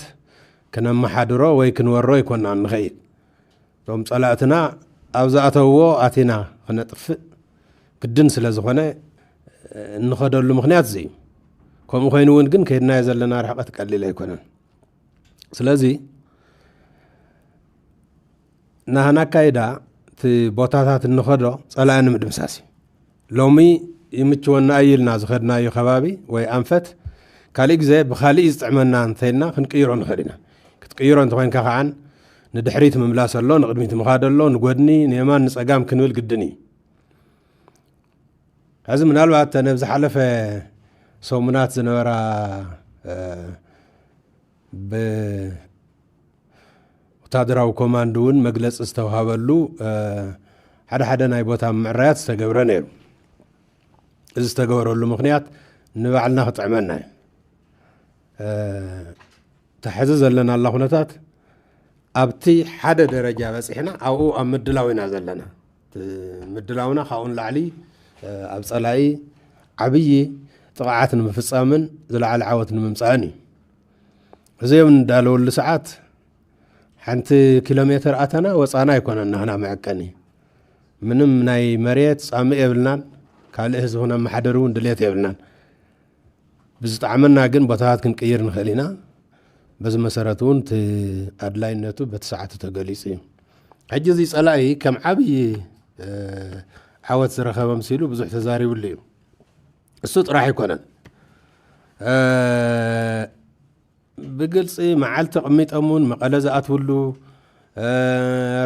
ክነመሓድሮ ወይ ክንወሮ ይኮና ንኸይድ እቶም ፀላእትና ኣብ ዝኣተውዎ ኣቲና ክነጥፍእ ግድን ስለ ዝኾነ እንኸደሉ ምክንያት እዚ እዩ ከምኡ ኮይኑ እውን ግን ከይድናዮ ዘለና ርሕቐት ቀሊል ኣይኮነን ስለዚ ናህና ካይዳ እቲ ቦታታት እንኸዶ ፀላእ ንምድምሳስ እዩ ሎሚ ይምችወና ኢልና ዝኸድናዮ ከባቢ ወይ ኣንፈት ካሊእ ግዜ ብካሊእ ዝጥዕመና እንተይልና ክንቅይሮ ንኽእል ኢና ክትቅይሮ እንተኮይንካ ከዓን ንድሕሪት ምምላስ ኣሎ ንቅድሚት ምኻድ ኣሎ ንጎድኒ ንየማን ንፀጋም ክንብል ግድን እዩ ሕዚ ምናልባት ተነብ ዝሓለፈ ሰሙናት ዝነበራ ብወታደራዊ ኮማንድ እውን መግለፂ ዝተዋሃበሉ ሓደ ናይ ቦታ ምዕራያት ዝተገብረ ነይሩ እዚ ዝተገበረሉ ምክንያት ንባዕልና ክጥዕመና እዩ ተሕዚ ዘለና ኣላ ኩነታት ኣብቲ ሓደ ደረጃ በፂሕና ኣብኡ ኣብ ምድላው ኢና ዘለና ምድላውና ካብኡን ላዕሊ ኣብ ፀላኢ ዓብይ ጥቕዓት ንምፍፃምን ዝለዓለ ዓወት ንምምፃእን እዩ እዚኦም እንዳለወሉ ሰዓት ሓንቲ ኪሎ ሜትር ኣተና ወፃና ኣይኮነን ናህና መዐቀኒ ምንም ናይ መሬት ፃምእ የብልናን ካልእ ህዝቢ ክነመሓደር እውን ድሌት የብልናን ብዝጣዕመና ግን ቦታታት ክንቅይር ንኽእል ኢና በዚ መሰረት እውን እቲ ኣድላይነቱ በቲ ሰዓቱ ተገሊፁ እዩ ሕጂ እዚ ፀላኢ ከም ዓብይ ዓወት ዝረኸበ መሲሉ ብዙሕ ተዛሪቡሉ እዩ እሱ ጥራሕ ኣይኮነን ብግልፂ መዓልቲ ቀሚጦም እውን መቐለ ዝኣትውሉ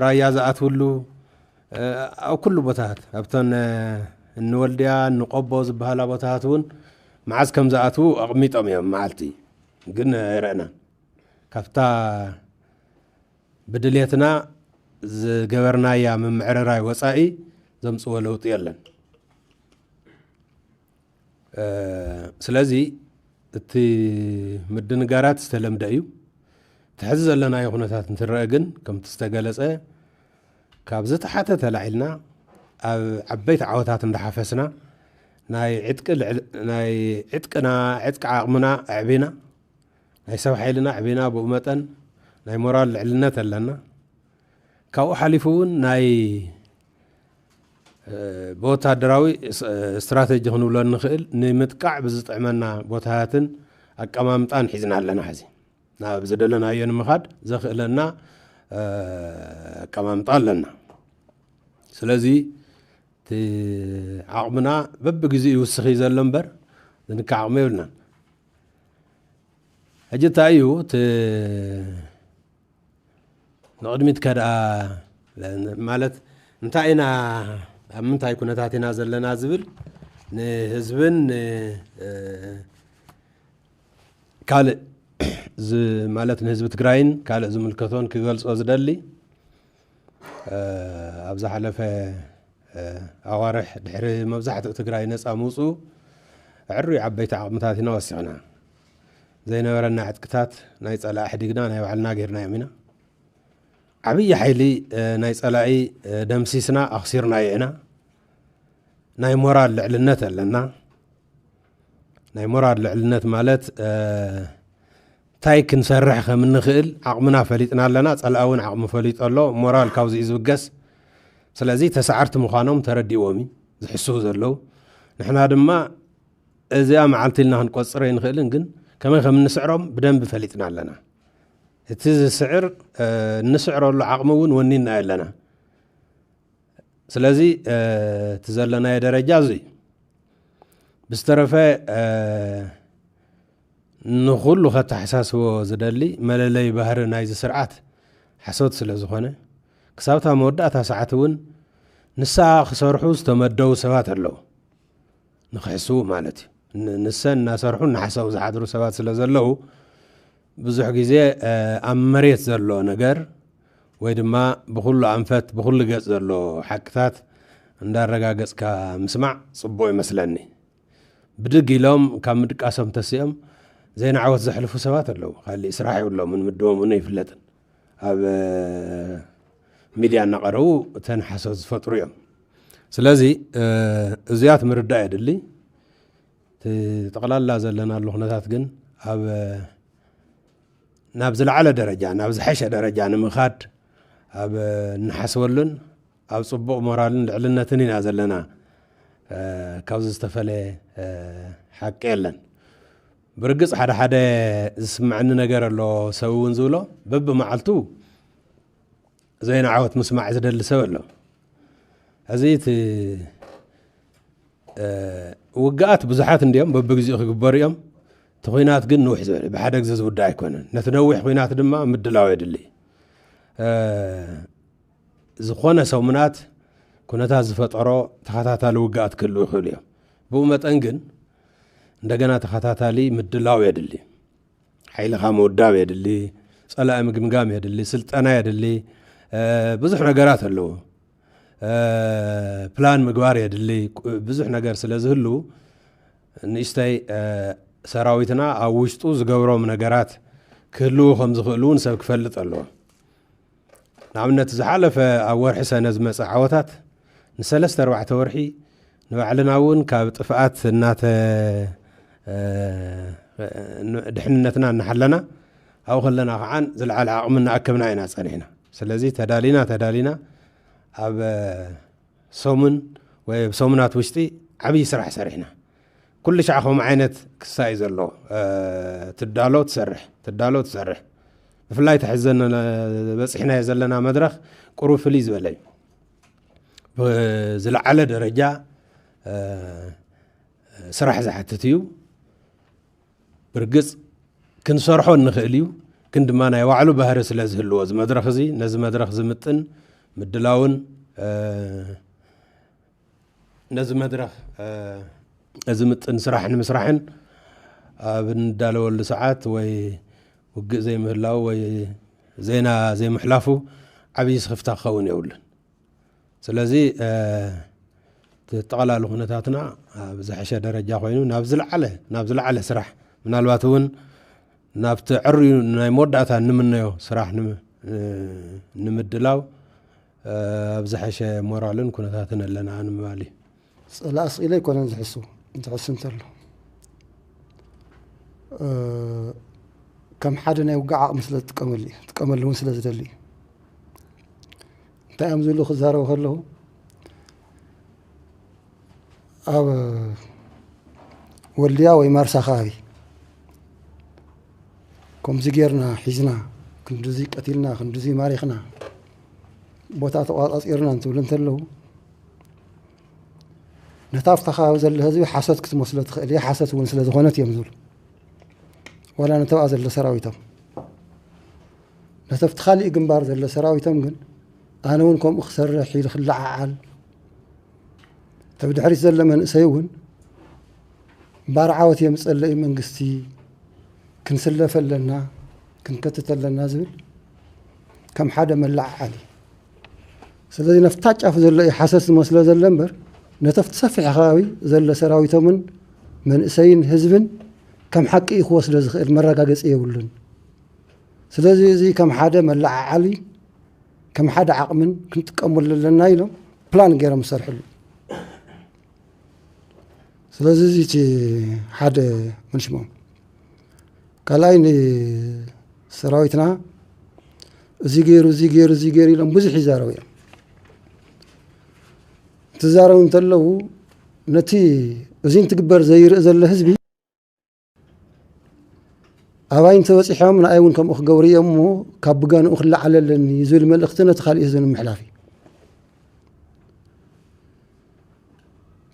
ራያ ዝኣትውሉ ኣብ ኩሉ ቦታታት ኣብተን እንወልድያ ንቆቦ ዝበሃላ ቦታታት እውን መዓዝ ከም ዝኣትዉ ኣቕሚጦም እዮም መዓልቲ ግን ይረአና ካብታ ብድልየትና ዝገበርናያ ምምዕርራይ ወፃኢ ዘምፅዎ ለውጢ የለን ስለዚ እቲ ምድንጋራት ዝተለምደ እዩ ትሕዚ ዘለናዮ ኩነታት እንትንረአ ግን ከምቲ ዝተገለፀ ካብ ዝተሓተ ተላዒልና ኣብ ዓበይቲ ዓወታት እንዳሓፈስና ናይ ዕጥቂ ዓቕምና ኣዕቢና ናይ ሰብ ሓይልና ኣዕቢና ብኡ መጠን ናይ ሞራል ልዕልነት ኣለና ካብኡ ሓሊፉ እውን ናይ ብወታደራዊ ስትራቴጂ ክንብሎ ንኽእል ንምጥቃዕ ብዝጥዕመና ቦታታትን ኣቀማምጣን ሒዝና ኣለና ሕዚ ናብ ዝደለናዮ ንምኻድ ዘኽእለና ኣቀማምጣ ኣለና ስለዚ እቲ ዓቕምና በቢግዜኡ ይውስኽ እዩ ዘሎ እምበር ዝንካ ዓቕሚ የብልናን أجت أيو نقدمت كذا مالت انتاينا منتاي كنتاتنا زلنا زبل نهزبن كال مالت نهزب تجراين كال زملكتون كجلس أزدلي أبز حلفة أوارح دحر مبزحة تجراين ناس أموسو عرّي عبيت عمتاتنا وسعنا زينا ورنا عتكتات نايس على أحد جنا ناي وعلنا غيرنا يمينا عبي حيلي نايس على أي دمسيسنا أخسرنا يعنا ناي مراد لعلنات لنا ناي مراد لعلنات مالت تايك نسرح من نخيل عقمنا فليتنا لنا تسألون عقم فليت الله مرال كاوز إزوجس سلازي تسعرت مخانم تردي وامي زحسوه زلو نحن هذا ما إذا معلت لنا هنقصرين خيلن جن كمان خم نسعرهم بدن بفليتنا لنا تيز السعر نسعر الله عقمون ونينا لنا سلازي تزلنا يا درجة زي بسترفة نخلو خط حساس هو زدلي مللي بحر نايز سرعات حسوت سلازخونه كسابتها مودعتها ساعتون نسا خسرحوز تمدو سوات اللو نخسو مالتي نسن ناسرحون نحسو زحدرو سوات سلازلو بزح جزء أمريت زلو نجار ويدما بخلو أنفت بخلو جز زلو حكثات ندار رجع جز كمسمع صبوي مثلني بدق لهم كمدك أسم تسيم زين عاوز زحلفو سوات اللو خلي إسراحي ولا من مدوم ونيفلتن هذا ميديا نقرأو تنحسو فتريهم سلازي زيات مرداء دلي تقلال لازلنا اللغنات جن أب نابزل على درجة نابز حشة درجة نمخاد أب نحسولن أب صبوق مرالن لعلنا تنين نازلنا كوز استفلي حكيلن برقص حدا سمعنا نجار له سوون زوله بب معلتو زين عاوت مسمع زد اللي سوى له هزيت وقعت بزحات اليوم ببجزء خبر يوم تخينات جن نوح زي بحدك زز ودا يكون نتنوح خينات دما مدلاو يدلي زخونه سومنات كنتها زفطرو تخاتاتال وقعت كله يخليه بومت انجن እንደገና ተኸታታሊ ምድላው ያድሊ ኃይልኻ መውዳብ ያድሊ ጸላእ ምግምጋም ያድሊ ስልጠና ያድሊ ብዙሕ ነገራት አለው ፕላን ምግባር ያድሊ ብዙሕ ነገር ስለዝህሉ ንእሽተይ ሰራዊትና ኣብ ውሽጡ ዝገብሮም ነገራት ክህሉ ከም ዝኽእሉን ሰብ ክፈልጥ ኣለዎ ንኣብነት ዝሓለፈ ኣብ ወርሒ ሰነ ዝመጽእ ዓወታት ንሰለስተ ኣርባዕተ ወርሒ ንባዕልና እውን ካብ ጥፍኣት እናተ دحنتنا نحلنا أو خلنا عن زلع عقمنا أكمنا إنا صنعنا سلزي تدالينا أب صومن وبصومنات وشتي عبي سرحنا كل شعخهم عينت كسايز الله تدالو تسرح فلاي تحزن بس إحنا يزلنا مدرخ قرو فليز ولاي زلع على درجة سرح زحتتيو برقص كنصرحو نخيليو كندمانا يوعلو بهر سلازهلو از مدرخ زي نز مدرخ زمتن مدلاون نز مدرخ زمتن سراحن مسراحن بندالو لساعات وي وق زي مهلاو وي زينا زي محلافو عبي سخفتا خون يولن سلازي تقلال خنتاتنا بزحشه درجه خوينو نابزل على سراح من الواتون نابت عري ناي مودعتا نمنيو سراح نمدلاو بزحشه مورالن كنتاتنا لنا نمالي لا اسئله يكون نحسو انت حسنتلو كم حدا يوقع مثل تقمل مثل زدلي انت امزلو خزارو خلو أو وليا ويمارسا خاوي كم زجرنا حزنا كندوزي قتلنا كندوزي ماريخنا بوتا تقاط أصيرنا انتو لنتلو نتاف تخاو زل هذي حاسات كتمثل تخلي حاسات ونسل زخونات يمزل ولا نتوازن لسراويتهم نتفت خالي جنبار زل سراويتهم جن أنا ونكم أخسر حيل خلع عال تبدأ حريص زل من سيون بارعوت يمسألة من قستي كنسلف لنا كنكتت لنا زل كم حدا ملع علي سلذي نفتاج أفضل حساس مسلا زل لمبر نتفت صفح خاوي زل سراويتهم من سين هزبن كم حقي إخوة سلزخ المرة قاقص يقولون سلازي زي كم حدا ملع علي كم حدا عقمن كنت كأمل لنا يلو بلان غير مسرح له سلازي زي حدا من شمام كلايني سراويتنا زي غير لهم بزح يزاروي تزارون تلو نتي زين تكبر زي رئزل هزبي أباين توسيحهم من أيون كم أخ جوري أمه كابجان أخلع على اللي يزول من الأختنا تخلي إذن المحلافي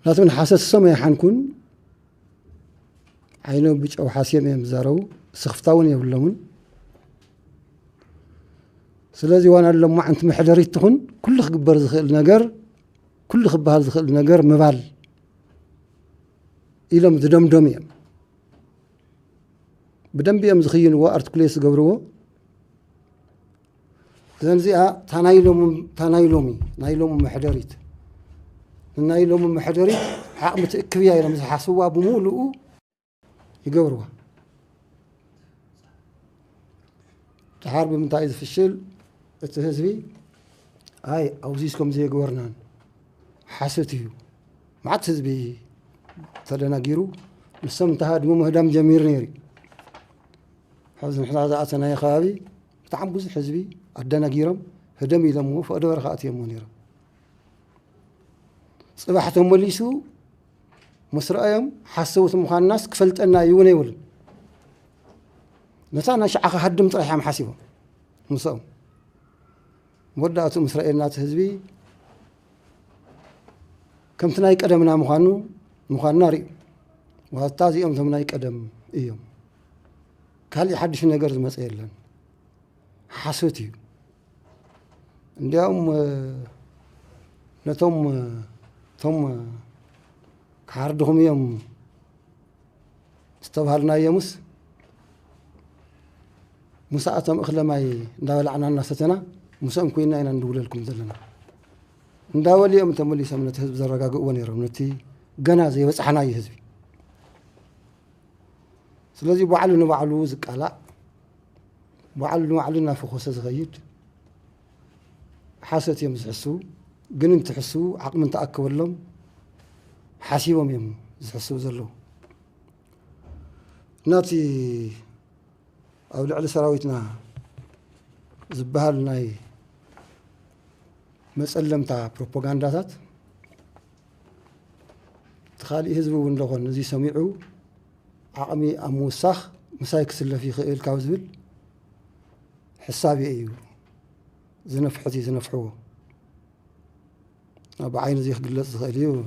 لكن حاسس السماء حنكون عينه بيج أو حاسية من مزارو سخفتاون يبلمون سلازي وانا لما أنت محدريت تكون كل خبر زخل نجار كل خبها زخل نجار مبال إلى مددم دميم بدم بيام زخين وارتكليس قبروه زنزيها تنايلوم محدريت النايلوم محدريت حق متأكبيا إلى مثل حسوا بمولو يقبروه تحارب من تايز في الشيل التهزبي هاي أوزيسكم زي قورنان حسيتيو ما عاد تهزبي تلنا جيرو نسم تهاد مهدم جمير نيري حزن حزازة أتنا يا خابي تعم بوز حزبي أدنا جيرم هدم يلمو فأدور خاطي يمونيرم صباحتهم مليسو مسرأيهم حسوت مخان الناس كفلت أنا يوني ولن نتانا شعخ هدم طريحة محاسبه مصاوم ودأتو مسرأي الناس حزبي كم تنايك أدمنا مخان ناري وهالتازي يوم تنايك أدم إيوم كهل يحدش نجار مسألة حسوتي عندهم ثم كاردهم يوم استوهرنا يمس مساعتهم أخلا ماي نداول عنا الناستنا مسام كوينا إن ندول لكم ذلنا نداول يوم تملي سمنة حزب زرقاء قواني رمنتي جنازة بس حنا يهزبي سلازي بعلو زكالا بعلنا فخوسة صغير حاسة يوم زحسو جنن تحسو عقل من تأكل لهم حاسيبهم يوم زحسو زلو ناتي أو لعل سراويتنا زبها لناي مسألة متاع بروباغاندات تخالي هزبو ونلغون نزي سميعو عقمي أموسخ مسايك سلا في خيل كاوزبل حسابي أيو زنفحتي زنفحوه بعين زي خجلت زغاليو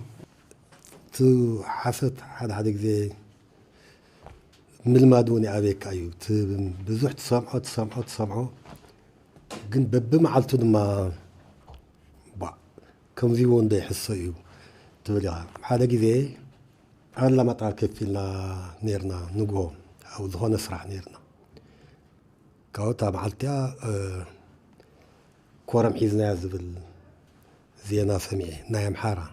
تو حسد حدا زي ملمادوني عليك أيو بزوح تسامعو جن بمعلتو دما كم زيون ده يحسوا أيو تقولي حدا زي هلا ما تعرف كيف لنا نيرنا نقو أو ذهون نسرح نيرنا كاوتا معلتها كورم حيزنا يزبل زينا سميعي نايم حارة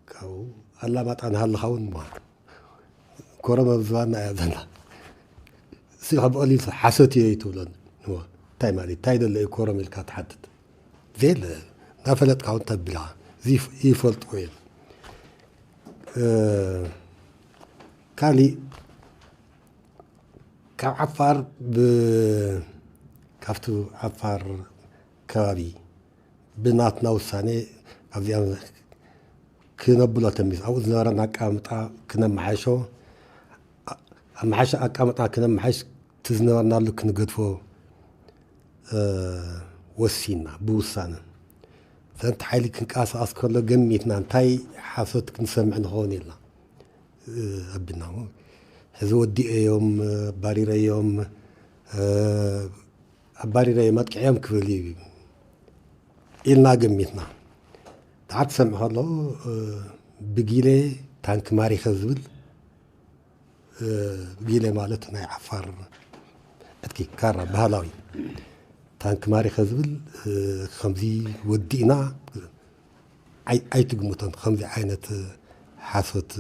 كاو هلا ما تعرف هلا خون ما كورم بزوانا يزنا سيحب قولي حسوتي يتولن هو تاي مالي تاي دل كورم اللي كانت حدد زي نافلت كاون تبلع زي يفولت ويل كالي كاب عفار كافتو عفار كابي بناتنا وساني أبيان كنا بلا تميز أو زنارنا كامتا كنا معاشو معاش كامتا كنا معاش تزنارنا لو كنا قدفو وسينا بوسانا فانت حالي كنكاس أذكر له جميتنا انتاي حاسوت كنسمع نغوني لا أبنا ሕዚ ወዲአዮም ባሪረዮም ኣባሪረዮ መጥቅዕዮም ክብል እዩ ኢልና ገሚትና ተዓት ሰምዕ ከሎ ብጊሌ ታንክ ማሪኸ ዝብል ጊሌ ማለት ናይ ዓፋር ዕጥቂ ካራ ባህላዊ ታንክ ማሪኸ ዝብል ከምዚ ወዲእና ኣይትግምቶን ከምዚ ዓይነት ሓሶት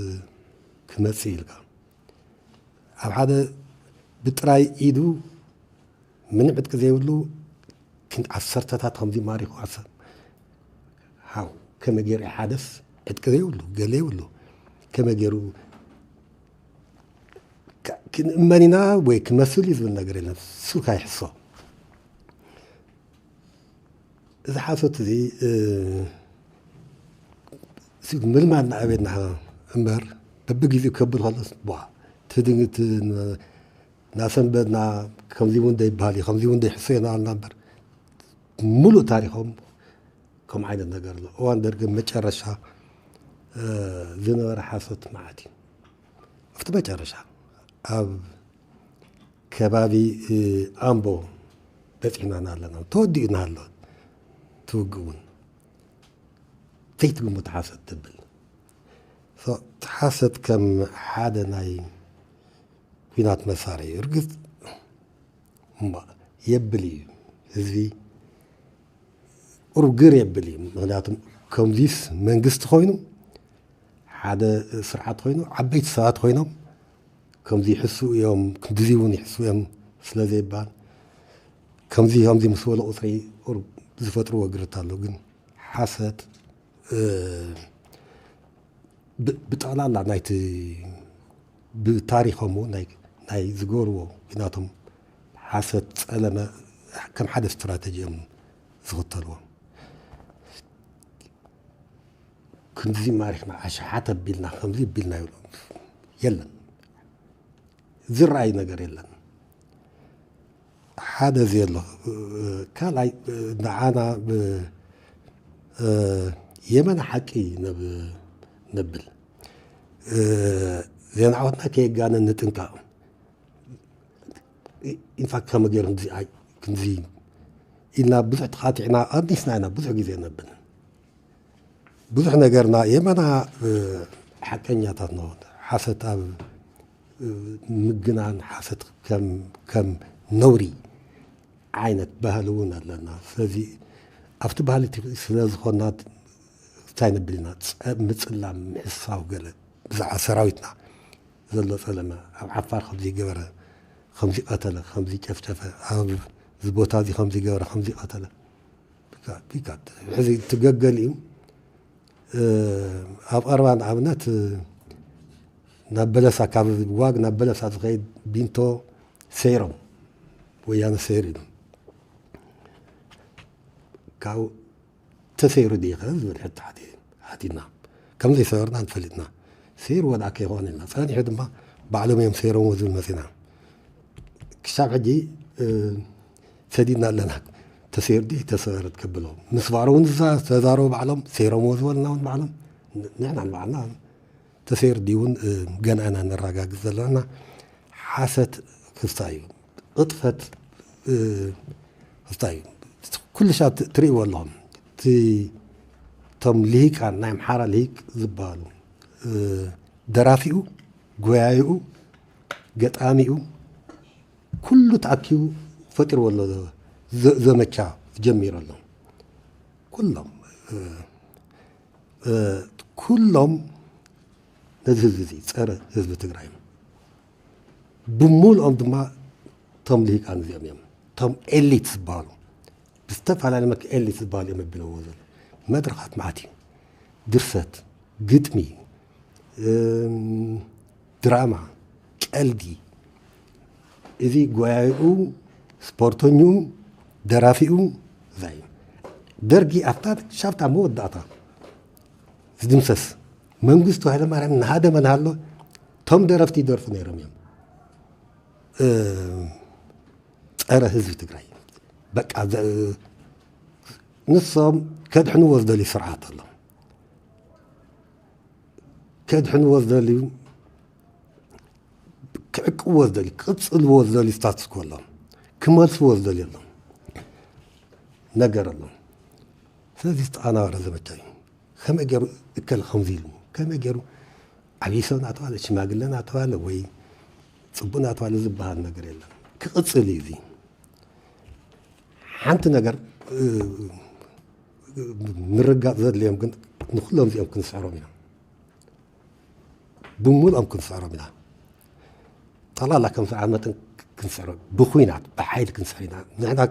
ክመፅእ ኢልካ ኣብ ሓደ ብጥራይ ኢዱ ምንም ዕጥቂ ዘይብሉ ክንዲ ዓሰርተታት ከምዚ ማሪኹ ሃው ከመይ ገይሩ ሓደስ ዕጥቂ ዘይብሉ ገለ ይብሉ ከመይ ገይሩ ክንእመን ኢና ወይ ክመስል እዩ ዝብል ነገር የለን ሱካ ይሕሶ እዚ ሓሶት እዚ ምልማድ ንኣበየና እምበር በብግዜኡ ከብል ከሎስ ትድንግት ናሰንበድና ከምዚ እውን ደይበሃል እዩ ከምዚ እውን ደይሕሶ ኢና ኣልና እምበር ሙሉእ ታሪኮም ከምኡ ዓይነት ነገር ኣሎ እዋን ደርጊ መጨረሻ ዝነበረ ሓሶት መዓት እዩ ኣብቲ መጨረሻ ኣብ ከባቢ ኣምቦ በፂሕናና ኣለና ተወዲኡና ኣሎ ትውግእ እውን ዘይትግምት ሓሰት ትብል ሓሰት ከም ሓደ ናይ ኩናት መሳርሒ እዩ እርግጥ የብል እዩ ህዝቢ ቁሩብ ግር የብል እዩ ምክንያቱም ከምዚስ መንግስቲ ኮይኑ ሓደ ስርዓት ኮይኑ ዓበይቲ ሰባት ኮይኖም ከምዚ ይሕሱ እዮም ከምዚ እውን ይሕሱ እዮም ስለ ዘይበሃል ከምዚ ምስ በለ ቁፅሪ ቁሩብ ዝፈጥርዎ ግርት ኣሎ ግን ሓሰት ብጠቕላላ ናይቲ ብታሪኮም እውን ናይ ዝገበርዎ ኩናቶም ሓሰት ፀለመ ከም ሓደ ስትራቴጂ እዮም ዝኽተልዎ ከምዚ ማሪኽና ኣሽሓት ኣቢልና ከምዚ ኣቢልና ይብሎ የለን ዝረኣይ ነገር የለን ሓደ እዚ ኣሎ ካልኣይ ንዓና የመን ሓቂ ነብል ዜና ዓወትና ከየጋነን ንጥንቃቕ ኢንፋክት ከመ ገይሩ ክንዚ ኢልና ብዙሕ ተኻቲዕና ኣዲስና ኢና ብዙሕ ግዜ ነብል ብዙሕ ነገርና የመና ሓቀኛታት ነው ሓሰት ኣብ ምግናን ሓሰት ከም ነውሪ ዓይነት ባህሊ እውን ኣለና ስለዚ ኣብቲ ባህሊ ስለ ዝኾና እንታይ ነብል ኢና ምፅላም ምሕሳው ገለ ብዛዕባ ሰራዊትና ዘሎ ፀለመ ኣብ ዓፋር ከምዚ ገበረ ከምዚ ቀተለ ከምዚ ጨፍጨፈ ኣብ እዚ ቦታ እዚ ከምዚ ገበረ ከምዚ ቀተለ ቢካት ሕዚ ትገገል እዩ ኣብ ቀረባ ንኣብነት ናብ በለሳ ካብ ዋግ ናብ በለሳ ዝኸይድ ቢንቶ ሰይሮም ወያነ ሰይር ኢሉ ካብኡ ተሰይሩ ዲኸ ዝብል ሕቲ ሓቲና ከምዘይሰበርና ንፈሊጥና ሰይሩ ወድዓ ከይኾነ ኢልና ፀኒሑ ድማ ባዕሎም እዮም ሰይሮምዎ ዝብል መፂና ክሳብ ሕጂ ሰዲድና ኣለና ተሰይሩ ዲ ተሰበረ ትከብሎ ምስ ባዕሮ እውን ተዛረቡ ባዕሎም ሰይሮምዎ ዝበልና እውን ባዕሎም ንሕና ንባዕልና ተሰይሩ ዲ እውን ገና ኢና ነረጋግፅ ዘለና ሓሰት ክስታይ እዩ ቅጥፈት ክስታይ እዩ ኩሉ ሻ ትርእይዎ ኣለኹም እቶም ልሂቃን ናይ ኣምሓራ ልሂቅ ዝበሃሉ ደራፊኡ ጎያይኡ ገጣሚኡ ኩሉ ተኣኪቡ ፈጢርዎ ኣሎ ዘመቻ ጀሚሩ ኣሎ ኩሎም ነዚ ህዝቢ እዚ ፀረ ህዝቢ ትግራይ ብምሉኦም ድማ እቶም ልሂቃን እዚኦም እዮም እቶም ኤሊት ዝበሃሉ ብዝተፈላለየ መልክዕ ኤሊት ዝበሃሉ እዮም ኣቢለዎ ዘሎ መድረኻት መዓት እዩ ድርሰት ግጥሚ ድራማ ቀልዲ እዚ ጎያይኡ ስፖርተኛኡ ደራፊኡ እዛ እዩ ደርጊ ኣፍታ ሻብታ መወዳእታ ዝድምሰስ መንግስቱ ሃይለማርያም ናሃደመ ናሃሎ እቶም ደረፍቲ ይደርፉ ነይሮም እዮም ፀረ ህዝቢ ትግራይ በቃ ንሶም ከድሕንዎ ዝደልዩ ስርዓት ኣሎ ከድሕንዎ ዝደልዩ ክዕቅብዎ ዝደልዩ ክቅፅልዎ ዝደልዩ ስታትስ ኮ ኣሎ ክመልስዎ ዝደልዩ ኣሎ ነገር ኣሎ ስለዚ ዝተኣናበረ ዘመቻ እዩ ከመይ ገይሩ እከል ከምዚ ኢሉ ከመይ ገይሩ ዓብዪ ሰብ እናተባሃለ ሽማግለ እናተባሃለ ወይ ፅቡቅ እናተባሃለ ዝበሃል ነገር የለን ክቅፅል እዩ እዚ ሓንቲ ነገር ምርጋፅ ዘድልዮም ግን ንኩሎም እዚኦም ክንስዕሮም ኢና ብምሉኦም ክንስዕሮም ኢና ጠቅላላ ከም ሰዓት መጠን ክንስዕሮ ብኩናት ብሓይሊ ክንስዕር ኢና ንሕና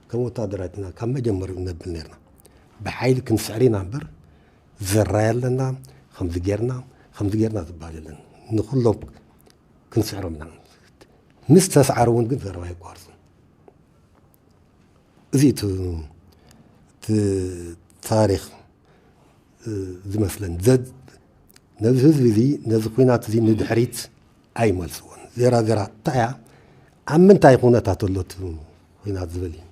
ከም ወታደራት ኢና ካብ መጀመሪኡ ነብል ነርና ብሓይሊ ክንስዕር ኢና እምበር ዘራይ ኣለና ከምዚ ጌርና ዝበሃል የለን ንኩሎም ክንስዕሮም ኢና ምስ ተስዓሩ እውን ግን ዘረባ ይቋርፁ እዚ እቲ ታሪክ ዝመስለኒ ነዚ ህዝቢ እዚ ነዚ ኩናት እዚ ንድሕሪት ኣይመልስዎን ዜራ እንታይ እያ ኣብ ምንታይ ኩነታት ኣሎ እቲ ኩናት ዝብል እዩ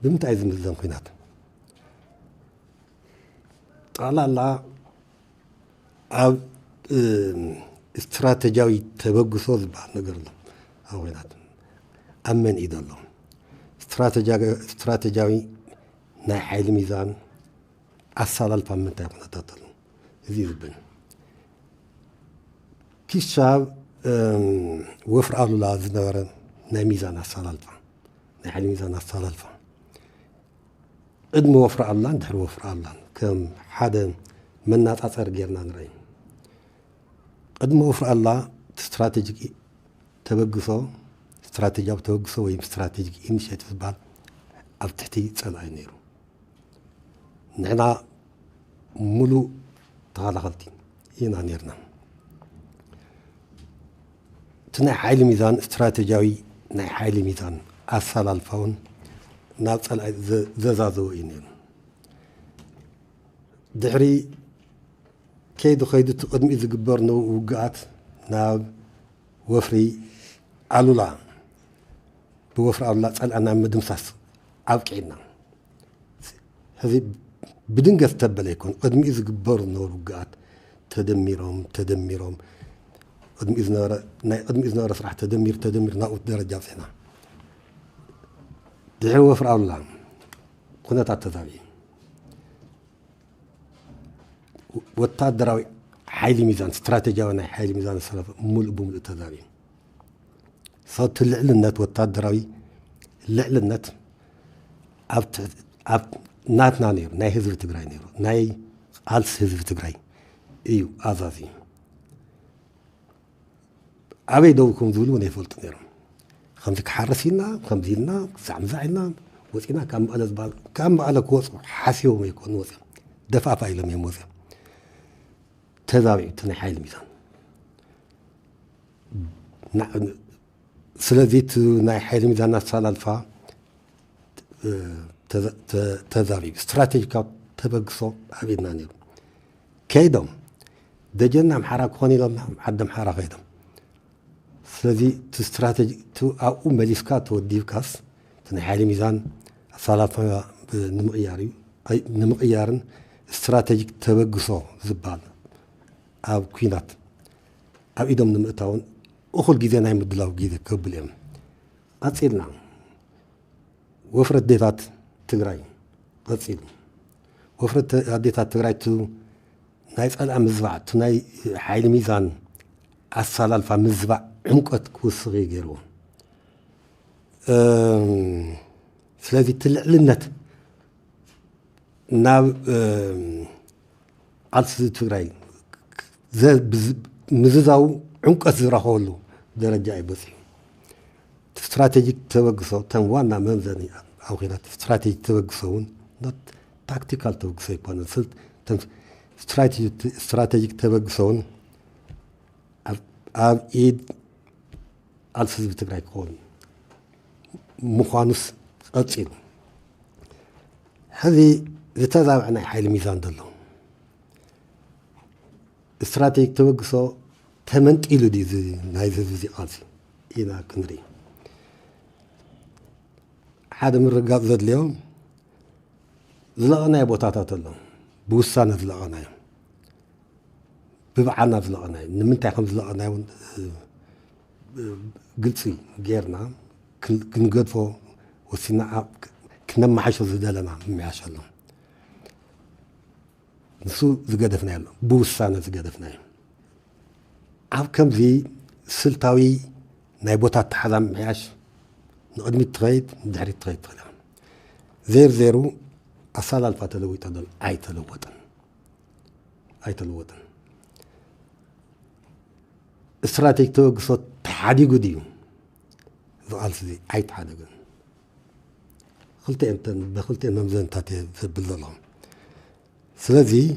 ብምንታይ ዝምዘን ኩናት ጠቕላላ ኣብ استراتيجياوي تبغسو ዝባሃል ነገር ኣሎ ኣብ ኩናት ኣብ መን ኢድ ኣሎ استراتيجياوي ናይ ሓይሊ ሚዛን ኣሰላልፋ ምንታይ ኩነታት ኣሎ እዚ ዝብል ክሻብ ወፍር ኣሉላ ዝነበረ ናይ ሚዛን ኣሰላልፋ ናይ ሓይሊ ሚዛን ኣሰላልፋ ቅድሚ ወፍር ኣሉላ ድሕሪ ወፍር ኣሉላ ከም ሓደ መናፃፀሪ ጌርና ንርኢ قدم وفر الله استراتيجي تبغسو ويم استراتيجي انيشيتيف بال اب تحتي صلاي نيرو نحنا ملو تغلغلتي هنا نيرنا تنا حيل ميزان استراتيجياوي ناي حيل ميزان اصل الفون ناب صلاي زازازو ينيرو دحري كيدو خيدو تقدم إذا قبرنا وقعت ناب وفري علولا بوفر علولا تسأل أنا مدمساس عوكينا هذه بدون قصد يكون قدم إذا قبرنا وقعت تدميرهم قدم إذا نورا صراحة تدمير ناقوت درجات هنا دعي وفر علولا كنا تعتذابي وتادراوي حيلي ميزان استراتيجياوي ناي حيلي ميزان السلف ملء بملء تذابي صوت اللعلنت وتادراوي اللعلنت اب ناتنا نير ناي حزب تግራይ نير ناي قالس حزب تግራይ ايو ازازي ابي دوكم زولو ناي فلط نير خمسك حرسينا خمزينا زعمزعنا وصينا كم على كوص حاسيو ما يكون وص دفافا الى ما يموت تذابي تني حيل ميزان سلازيت ناي حيل ميزان السلالفا تذابي استراتيجيكا تبغسو ابينا نيرو كيدم دجنا محراك خوني لهم حد محراك كيدم سلازي استراتيجي تو او مليسكات وديفكاس تني حيل ميزان السلالفا نمقيارن استراتيجيك تبغسو زبال أو كينات أو إدم نمتاون أخل جيزان هاي مدلاو جيزة كبلهم أتصيرنا وفرت ديتات تجراي أتصير وفرت ديتات تجراي تو نايس أنا مزبع تو ناي حيل ميزان الصلاة فمزبع عمقت كوسغي جرو فلذي تلع للنت ناو ألس تجراي مززاو عمقت زراخولو درجة يبصي استراتيجيك توقسو تنوانا منزني أو غيرات استراتيجيك توقسون not tactical توقسو يكون سلت استراتيجيك توقسون أب إيد ألسز بتقرأي كون مخانس أتصيل هذه لتذهب عن حيل ميزان دلو استراتيجيك توقسو تمنت إلو دي زي نايز زي قاسي إذا كنري حدا من رقاب زاد اليوم زلقنا يا بوتاتات الله بوسانا زلقنا ببعنا زلقنا نمنتع خمس زلقنا قلت غيرنا كنقدفو وسينا كنا معاشو زدلنا ما شاء الله نسو زقدفنا يلا بوسانا زقدفنا عاب كم زي سلطاوي نايبوتا تحضم معاش نقدمي تغيد دحري تغيد زير زيرو أصال الفتلوي تدل أي تلوطن استراتيجي توقصو تحدي قديو ذو سيدي أي تحدي قديو خلتي أنت بخلتي أنهم زين تاتي في بالظلام سلازي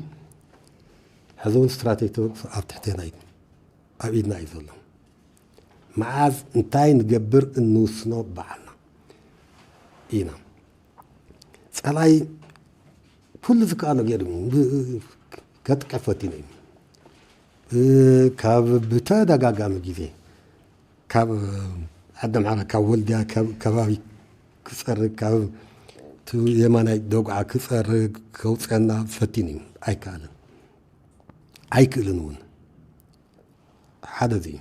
هذون استراتيجي توقصو أب تحتينا أبيدنا أي ظلام معاذ انتاي نقبر إنه سنوب بعنا إينا سألاي كل ذكاء غيرهم كتكفتيني كاب بتادا قام جيزي كاب عدم على كاب ولدها كبابي كسر كاب تو يمانا دوقع كسر كوصنا فتيني أي كلنون حدثي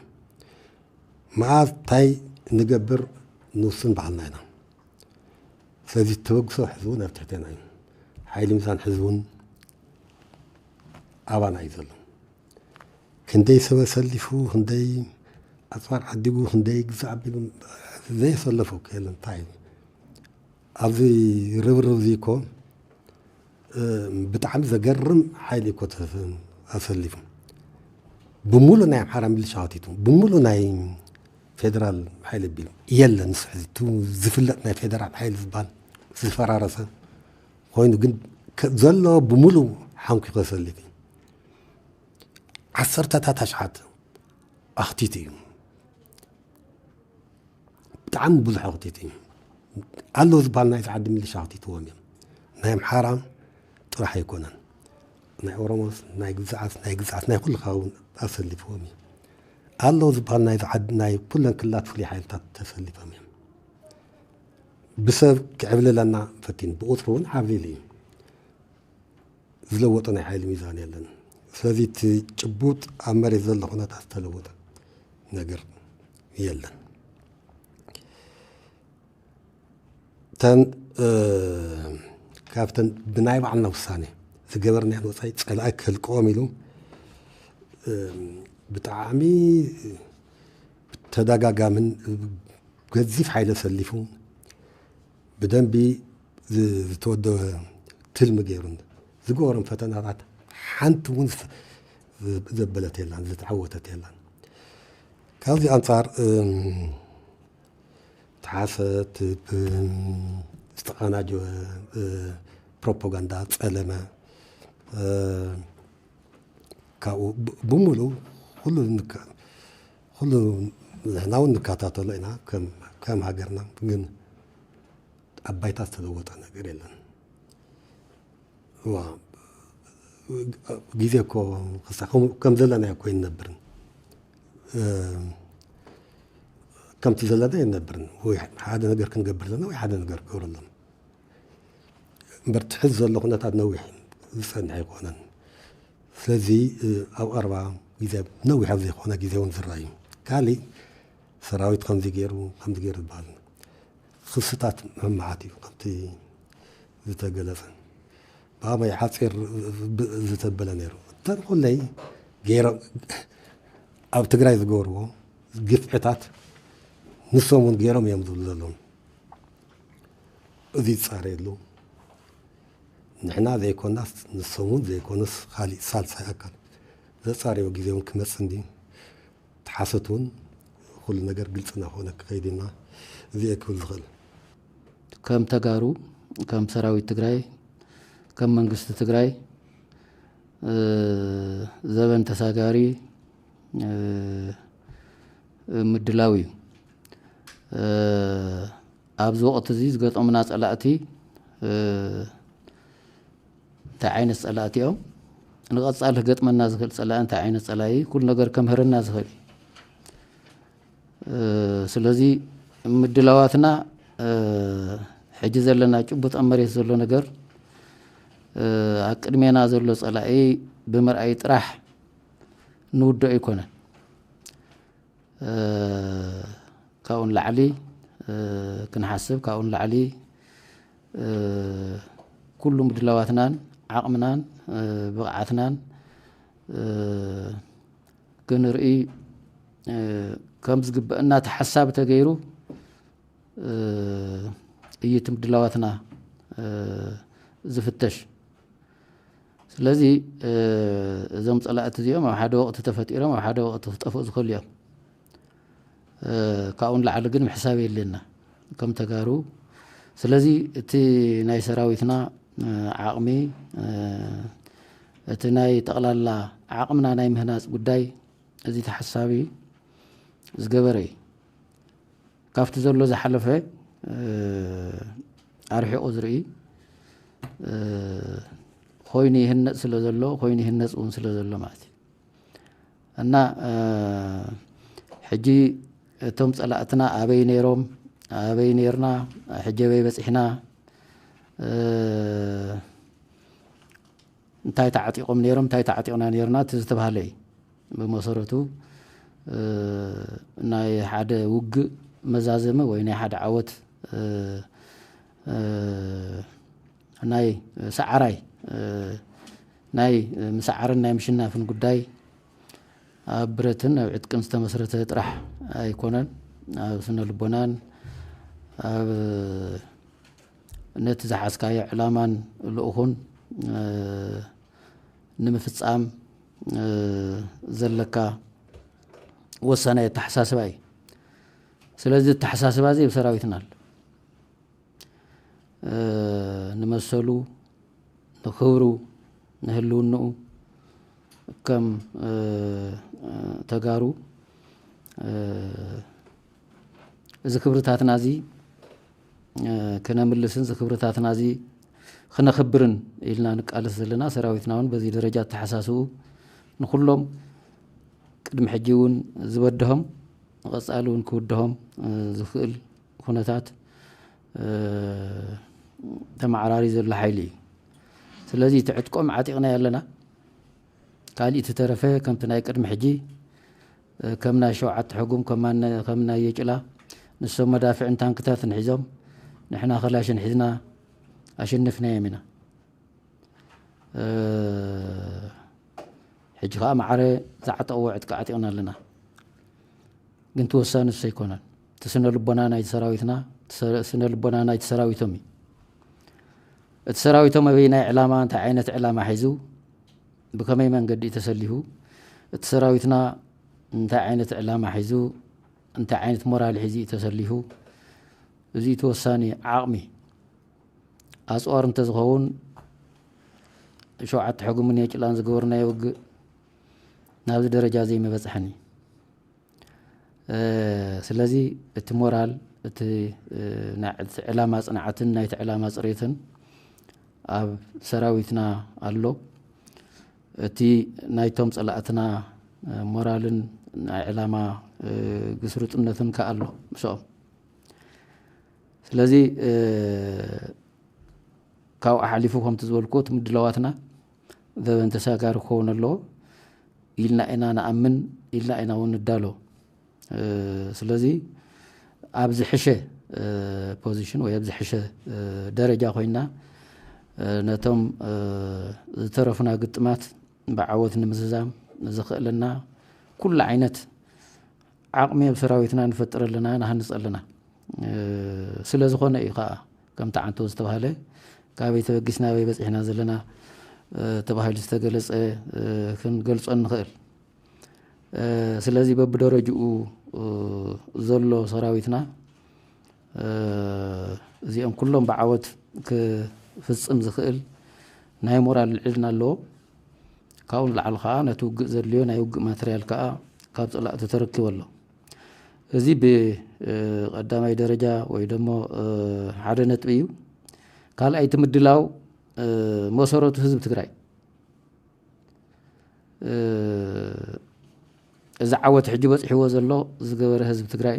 مع تاي نقبر نوصل بعنا هنا فهذه التوقف حزون افتحتنا حيل ميزان حزون أبانا يزلون هندي سوا سلفو هندي أطفال عدقو هندي قزعبلو زي سلفو كيلن طيب أبي ربرو ذيكو بتعمل زقرم حيلي كوت أسلفو بمولو نايم حرام بالشاطيتو بمولو نايم فيدرال حيل بيلو يلا نسحزتو زفلتنا فيدرال حيل زبال زفرارسة خوينو قد زلو بمولو حامكي قسلفي عصرت تتشحت أختيتي تعم بزح أختيتي قالوا زبالنا يتعد من اللي شاطيتو ومين نايم حرام راح يكونن ناي أورموس ناي قزعت ناي كل خاون أسلي فومي قالوا زبالنا يتعد ناي كلن كلات فلي حيل تسلي فومي بسبب كعبل لنا فتين بأطرون حافظي زلوطنا حيل ميزان يلن ስለዚህ ጭቡጥ ኣብ መሬት ዘሎ ኩነታት ተለወጠ ነገር የለን ተን ካብተን ብናይ ባዕልና ውሳኔ ዝገበርና ወፃኢ ፀላእ ክልቆም ኢሉ ብጣዕሚ ተደጋጋምን ገዚፍ ሓይለ ሰሊፉ ብደንቢ ዝተወደወ ትልሚ ገይሩ ዝገበሮም ፈተናታት حنت ونف زبلت يلان زتعوتت يلان كذي أنصار تحاست استقانا جو بروباغندا تسلمة كاو بمولو كله هنا ونكاتات لنا كم هاجرنا من أبيتات تلوتنا قريلا و ጊዜ እኮ ከም ዘለና እኮ ይነበርን ከምቲ ዘለና ይነበርን ወይ ሓደ ነገር ክንገብር ዘለና ወይ ሓደ ነገር ክገብረልና እምበር ትሕዝ ዘሎ ኩነታት ነዊሕ ዝፀንሐ ኣይኮነን ስለዚ ኣብ ቀረባ ግዜ ነዊሕ ኣብ ዘይኮነ ግዜ እውን ዝረአዩ ካሊእ ሰራዊት ከምዚ ገይሩ ዝበሃል ክስታት መማዓት እዩ ከምቲ ዝተገለጸ بابا يحصر زتبلا نيرو تنقول لي غير أو تقرأ يزقورو قفعتات نصومون غيرهم يمضوا لهم ذي صار له نحنا ذي كنا نصومون ذي كنا خالي سالسة أكل ذي صار يوجي يوم كمسندي تحسطون كل نجار قلتنا هناك خيدنا ذي كل غل كم تجارو كم سراوي تقرأي كم منقصة تقرأي زبن تساقاري مدلاوي أبز وقت زيز قلت أمناس ألاتي تعين السألاتي أو أنا قد سأله قلت من الناس قلت سألان تعين السألاتي كل نقر كم هر الناس غير سلازي مدلاواتنا حجز لنا جبت أمري زلو نقر أقدمينا زلو صلاحي بمرأي طرح نود يكون كون لعلي كنحسب كون لعلي كل مدلواتنا عقمنا بقعتنا كنرئي كم زقبنا تحساب تغيرو يتم دلواتنا زفتش ስለዚህ እዞም ጸላእት እዚኦም ኣብ ሓደ ወቅቲ ተፈጢሮም ኣብ ሓደ ወቅቲ ክጠፍኡ ዝኽእሉ እዮም ካብኡን ላዕሊ ግን ምሕሳብ የለና ከም ተጋሩ ስለዚ እቲ ናይ ሰራዊትና ዓቕሚ እቲ ናይ ጠቕላላ ዓቕምና ናይ ምህናፅ ጉዳይ እዚ ተሓሳቢ ዝገበረ እዩ ካብቲ ዘሎ ዝሓለፈ ኣርሒቑ ዝርኢ ኮይኑ ይህነፅ ስለ ዘሎ ኮይኑ ይህነፅ እውን ስለ ዘሎ ማለት እዩ እና ሕጂ እቶም ጸላእትና ኣበይ ነይሮም ኣበይ ነርና ሕጂ ኣበይ በፂሕና እንታይ ተዓጢቖም ነይሮም እንታይ ተዓጢቕና ነርና እቲ ዝተባሃለ እዩ ብመሰረቱ ናይ ሓደ ውግእ መዛዘመ ወይ ናይ ሓደ ዓወት ናይ ሰዓራይ ናይ مسعرن ናይ ምሽናፍን ጉዳይ ኣብ ብረትን ኣብ ዕጥቅን ዝተመስረተ ጥራሕ ኣይኮነን ኣብ ስነ ልቦናን ኣብ ነቲ ዝሓዝካዮ ዕላማን ልኡኹን ንምፍፃም ዘለካ ወሳናይ ተሓሳስባ እዩ ስለዚ ተሓሳስባ እዚ ብሰራዊትና ኣሎ ንመሰሉ ንኽብሩ ንህልውንኡ ከም ተጋሩ እዚ ክብርታትና እዚ ክነምልስን እዚ ክብርታትና እዚ ክነኽብርን ኢልና ንቃልስ ዘለና ሰራዊትና እውን በዚ ደረጃ ተሓሳስቡ ንኩሎም ቅድሚ ሕጂ እውን ዝበድሆም ንቐፃሊ እውን ክውድሆም ዝኽእል ኩነታት ተማዕራሪ ዘሎ ሓይሊ እዩ ስለዚ ትዕጥቆም ዓጢቕና ያለና ካልእ ተተረፈ ከምቲ ናይ ቅድሚ ሕጂ ከም ናይ ሸውዓተ ሕጉም ከም ናይ የጭላ ንሶም መዳፍዕን ታንክታትን ሒዞም ንሕና ኸላሽን ሒዝና ኣሸንፍናዮም ኢና ሕጂ ከዓ ማዕረ ዝዓጠቕዎ ዕጥቂ ዓጢቕና ኣለና ግን ተወሳኒ እሱ ኣይኮነን እቲ ስነ ልቦና ናይቲ ሰራዊትና ስነ ልቦና ናይቲ ሰራዊቶም እዩ እቲ ሰራዊቶም ኣበይ ናይ ዕላማ እንታይ ዓይነት ዕላማ ሒዙ ብከመይ መንገዲ ተሰሊሁ እቲ ሰራዊትና እንታይ ዓይነት ዕላማ ሒዙ እንታይ ዓይነት ሞራል ሒዙ ተሰሊሁ እዚ ተወሳኒ ዓቕሚ ኣፅዋር እንተዝኸውን ሸውዓተ ሕጉምን የጭላን ዝገበርናዮ ውግእ ናብዚ ደረጃ ዘይመበፅሐኒ ስለዚ እቲ ሞራል እቲ ናይቲ ዕላማ ፅንዓትን ናይቲ ዕላማ ፅሬትን ኣብ ሰራዊትና ኣሎ እቲ ናይቶም ጸላእትና ሞራልን ናይ ዕላማ ግስሩጥነትን ከዓ ኣሎ ምስኦም ስለዚ ካብኡ ሓሊፉ ከምቲ ዝበልኩ እቲ ምድለዋትና ዘበን ተሳጋሪ ክኸውን ኣለዎ ኢልና ኢና ንኣምን ኢልና ኢና እውን ንዳሎ ስለዚ ኣብ ዝሕሸ ፖዚሽን ወይ ኣብ ዝሕሸ ደረጃ ኮይና ነቶም ዝተረፉና ግጥማት ብዓወት ንምዝዛም ዝኽእለና ኩሉ ዓይነት ዓቕሚ ኣብ ሰራዊትና ንፈጥር ኣለና ንሃንፅ ኣለና ስለ ዝኾነ እዩ ከዓ ከምቲ ዓንቶ ዝተባሃለ ካበይ ተበጊስና ኣበይ በፂሕና ዘለና ተባሂሉ ዝተገለፀ ክንገልፆ ንኽእል ስለዚ በብደረጅኡ ዘሎ ሰራዊትና እዚኦም ኩሎም ብዓወት ክፍፅም ዝኽእል ናይ ሞራል ልዕልና ኣለዎ ካብኡ ንላዕሊ ከዓ ነቲ ውግእ ዘድልዮ ናይ ውግእ ማትርያል ከዓ ካብ ጸላእቲ ተረኪቡ ኣሎ እዚ ብቀዳማይ ደረጃ ወይ ደሞ ሓደ ነጥቢ እዩ ካልኣይ እቲ ምድላው መሰረቱ ህዝቢ ትግራይ እዚ ዓወት ሕጂ በፂሕዎ ዘሎ ዝገበረ ህዝቢ ትግራይ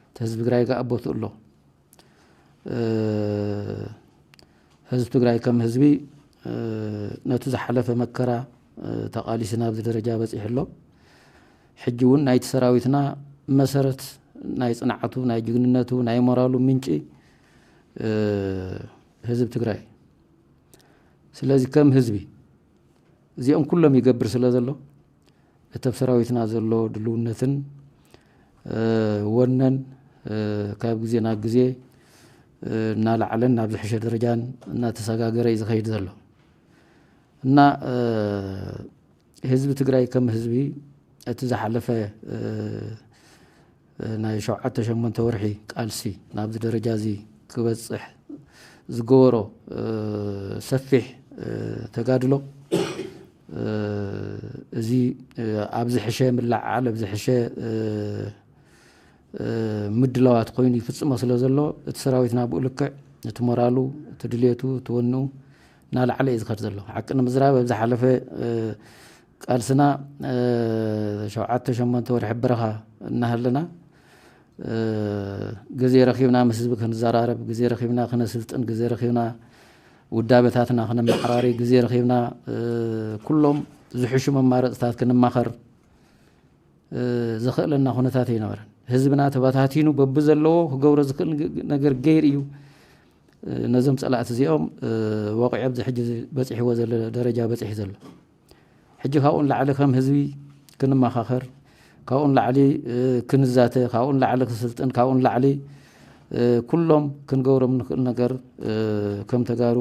እቲ ህዝቢ ትግራይ ከዓ ቦትኡ ኣሎ ህዝቢ ትግራይ ከም ህዝቢ ነቲ ዝሓለፈ መከራ ተቃሊስና ኣብዚ ደረጃ በፂሕ ኣሎ حجون نايت سراويتنا مسرت ناي صنعته ناي جننته ناي مورالو منشي حزب تግራይ ስለዚ ከም ህዝቢ እዚኦም ኩሎም ይገብር ስለ ዘሎ እተብ ሰራዊትና ዘሎ ድልውነትን ወነን ካብ ግዜ ናብ ግዜ እናልዓለን ናብ ዝሕሸ ደረጃን እናተሰጋገረ ይዝኸይድ ዘሎ እና ህዝቢ ትግራይ ከም ህዝቢ እቲ ዝሓለፈ ናይ 7-8 ወርሒ ቃልሲ ናብ ደረጃ እዚ ክበጽሕ ዝገበሮ ሰፊሕ ተጋድሎ እዚ ኣብ ዝሕሸ ምልዓል ኣብ ዝሕሸ ምድላዋት ኮይኑ ይፍጽሞ ስለ ዘሎ እቲ ሰራዊትና ብኡ ልክዕ እቲ ሞራሉ እቲ ድልየቱ እቲ ወንኡ ናልዓለ እዩ ዝኸድ ዘሎ ሓቂ ንምዝራብ ኣብ ዝሓለፈ ቃልስና 7-8 ወርሒ በረኻ እናሃለና ግዜ ረኺብና ምስ ህዝቢ ክንዘራረብ ግዜ ረኺብና ክነስልጥን ግዜ ረኺብና ውዳበታትና ክነመሓራሪ ግዜ ረኺብና ኩሎም ዝሕሹ መማረፅታት ክንማኸር ዝኽእለና ኩነታት ይነበረን ህዝብና ተባታቲኑ በብ ዘለዎ ክገብሮ ዝኽእል ነገር ገይር እዩ ነዞም ፀላእቲ እዚኦም ወቂዕ ኣብዚ ሕጂ በፂሕዎ ዘሎ ደረጃ በፂሕ ዘሎ ሕጂ ካብኡን ላዕሊ ከም ህዝቢ ክንመኻኸር ካብኡን ላዕሊ ክንዛተ ካብኡን ላዕሊ ክስልጥን ካብኡን ላዕሊ ኩሎም ክንገብሮም ንኽእል ነገር ከም ተጋሩ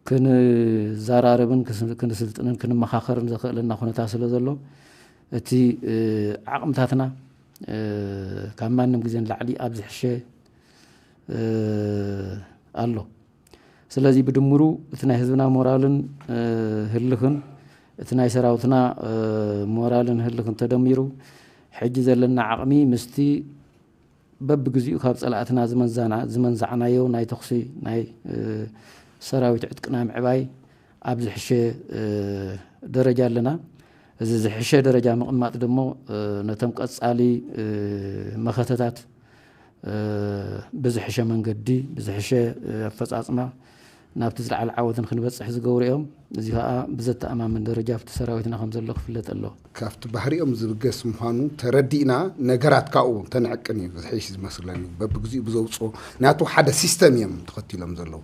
ክንዘራረብን ክንስልጥንን ክንመኻኸርን ዝኽእለና ኩነታት ስለ ዘሎ እቲ ዓቕምታትና ካብ ማንም ግዜ ላዕሊ ኣብ ዝሕሸ ኣሎ ስለዚ ብድምሩ እቲ ናይ ህዝብና ሞራልን ህልኽን እቲ ናይ ሰራዊትና ሞራልን ህልኽን ተደሚሩ ሕጂ ዘለና ዓቕሚ ምስቲ በብግዚኡ ካብ ፀላእትና ዝመንዛዕናዮ ናይ ተኽሲ ናይ ሰራዊት ዕጥቅና ምዕባይ ኣብ ዝሕሸ ደረጃ ኣለና እዚ ዝሕሸ ደረጃ ምቕማጥ ደሞ ነቶም ቀጻሊ መኸተታት ብዝሕሸ መንገዲ ብዝሕሸ ኣፈጻጽማ ናብቲ ዝለዓለ ዓወትን ክንበፅሕ ዝገብሩ እዮም እዚ ከዓ ብዘተኣማምን ደረጃ ኣብቲ ሰራዊትና ከም ዘሎ ክፍለጥ ኣለዎ ካብቲ ባህሪኦም ዝብገስ ምዃኑ ተረዲእና ነገራት ካብኡ ተንዕቅን እዩ ዝሕሽ ዝመስለኒ በብግዚኡ ብዘውፅኦ ናቱ ሓደ ሲስተም እዮም ተኸቲሎም ዘለዉ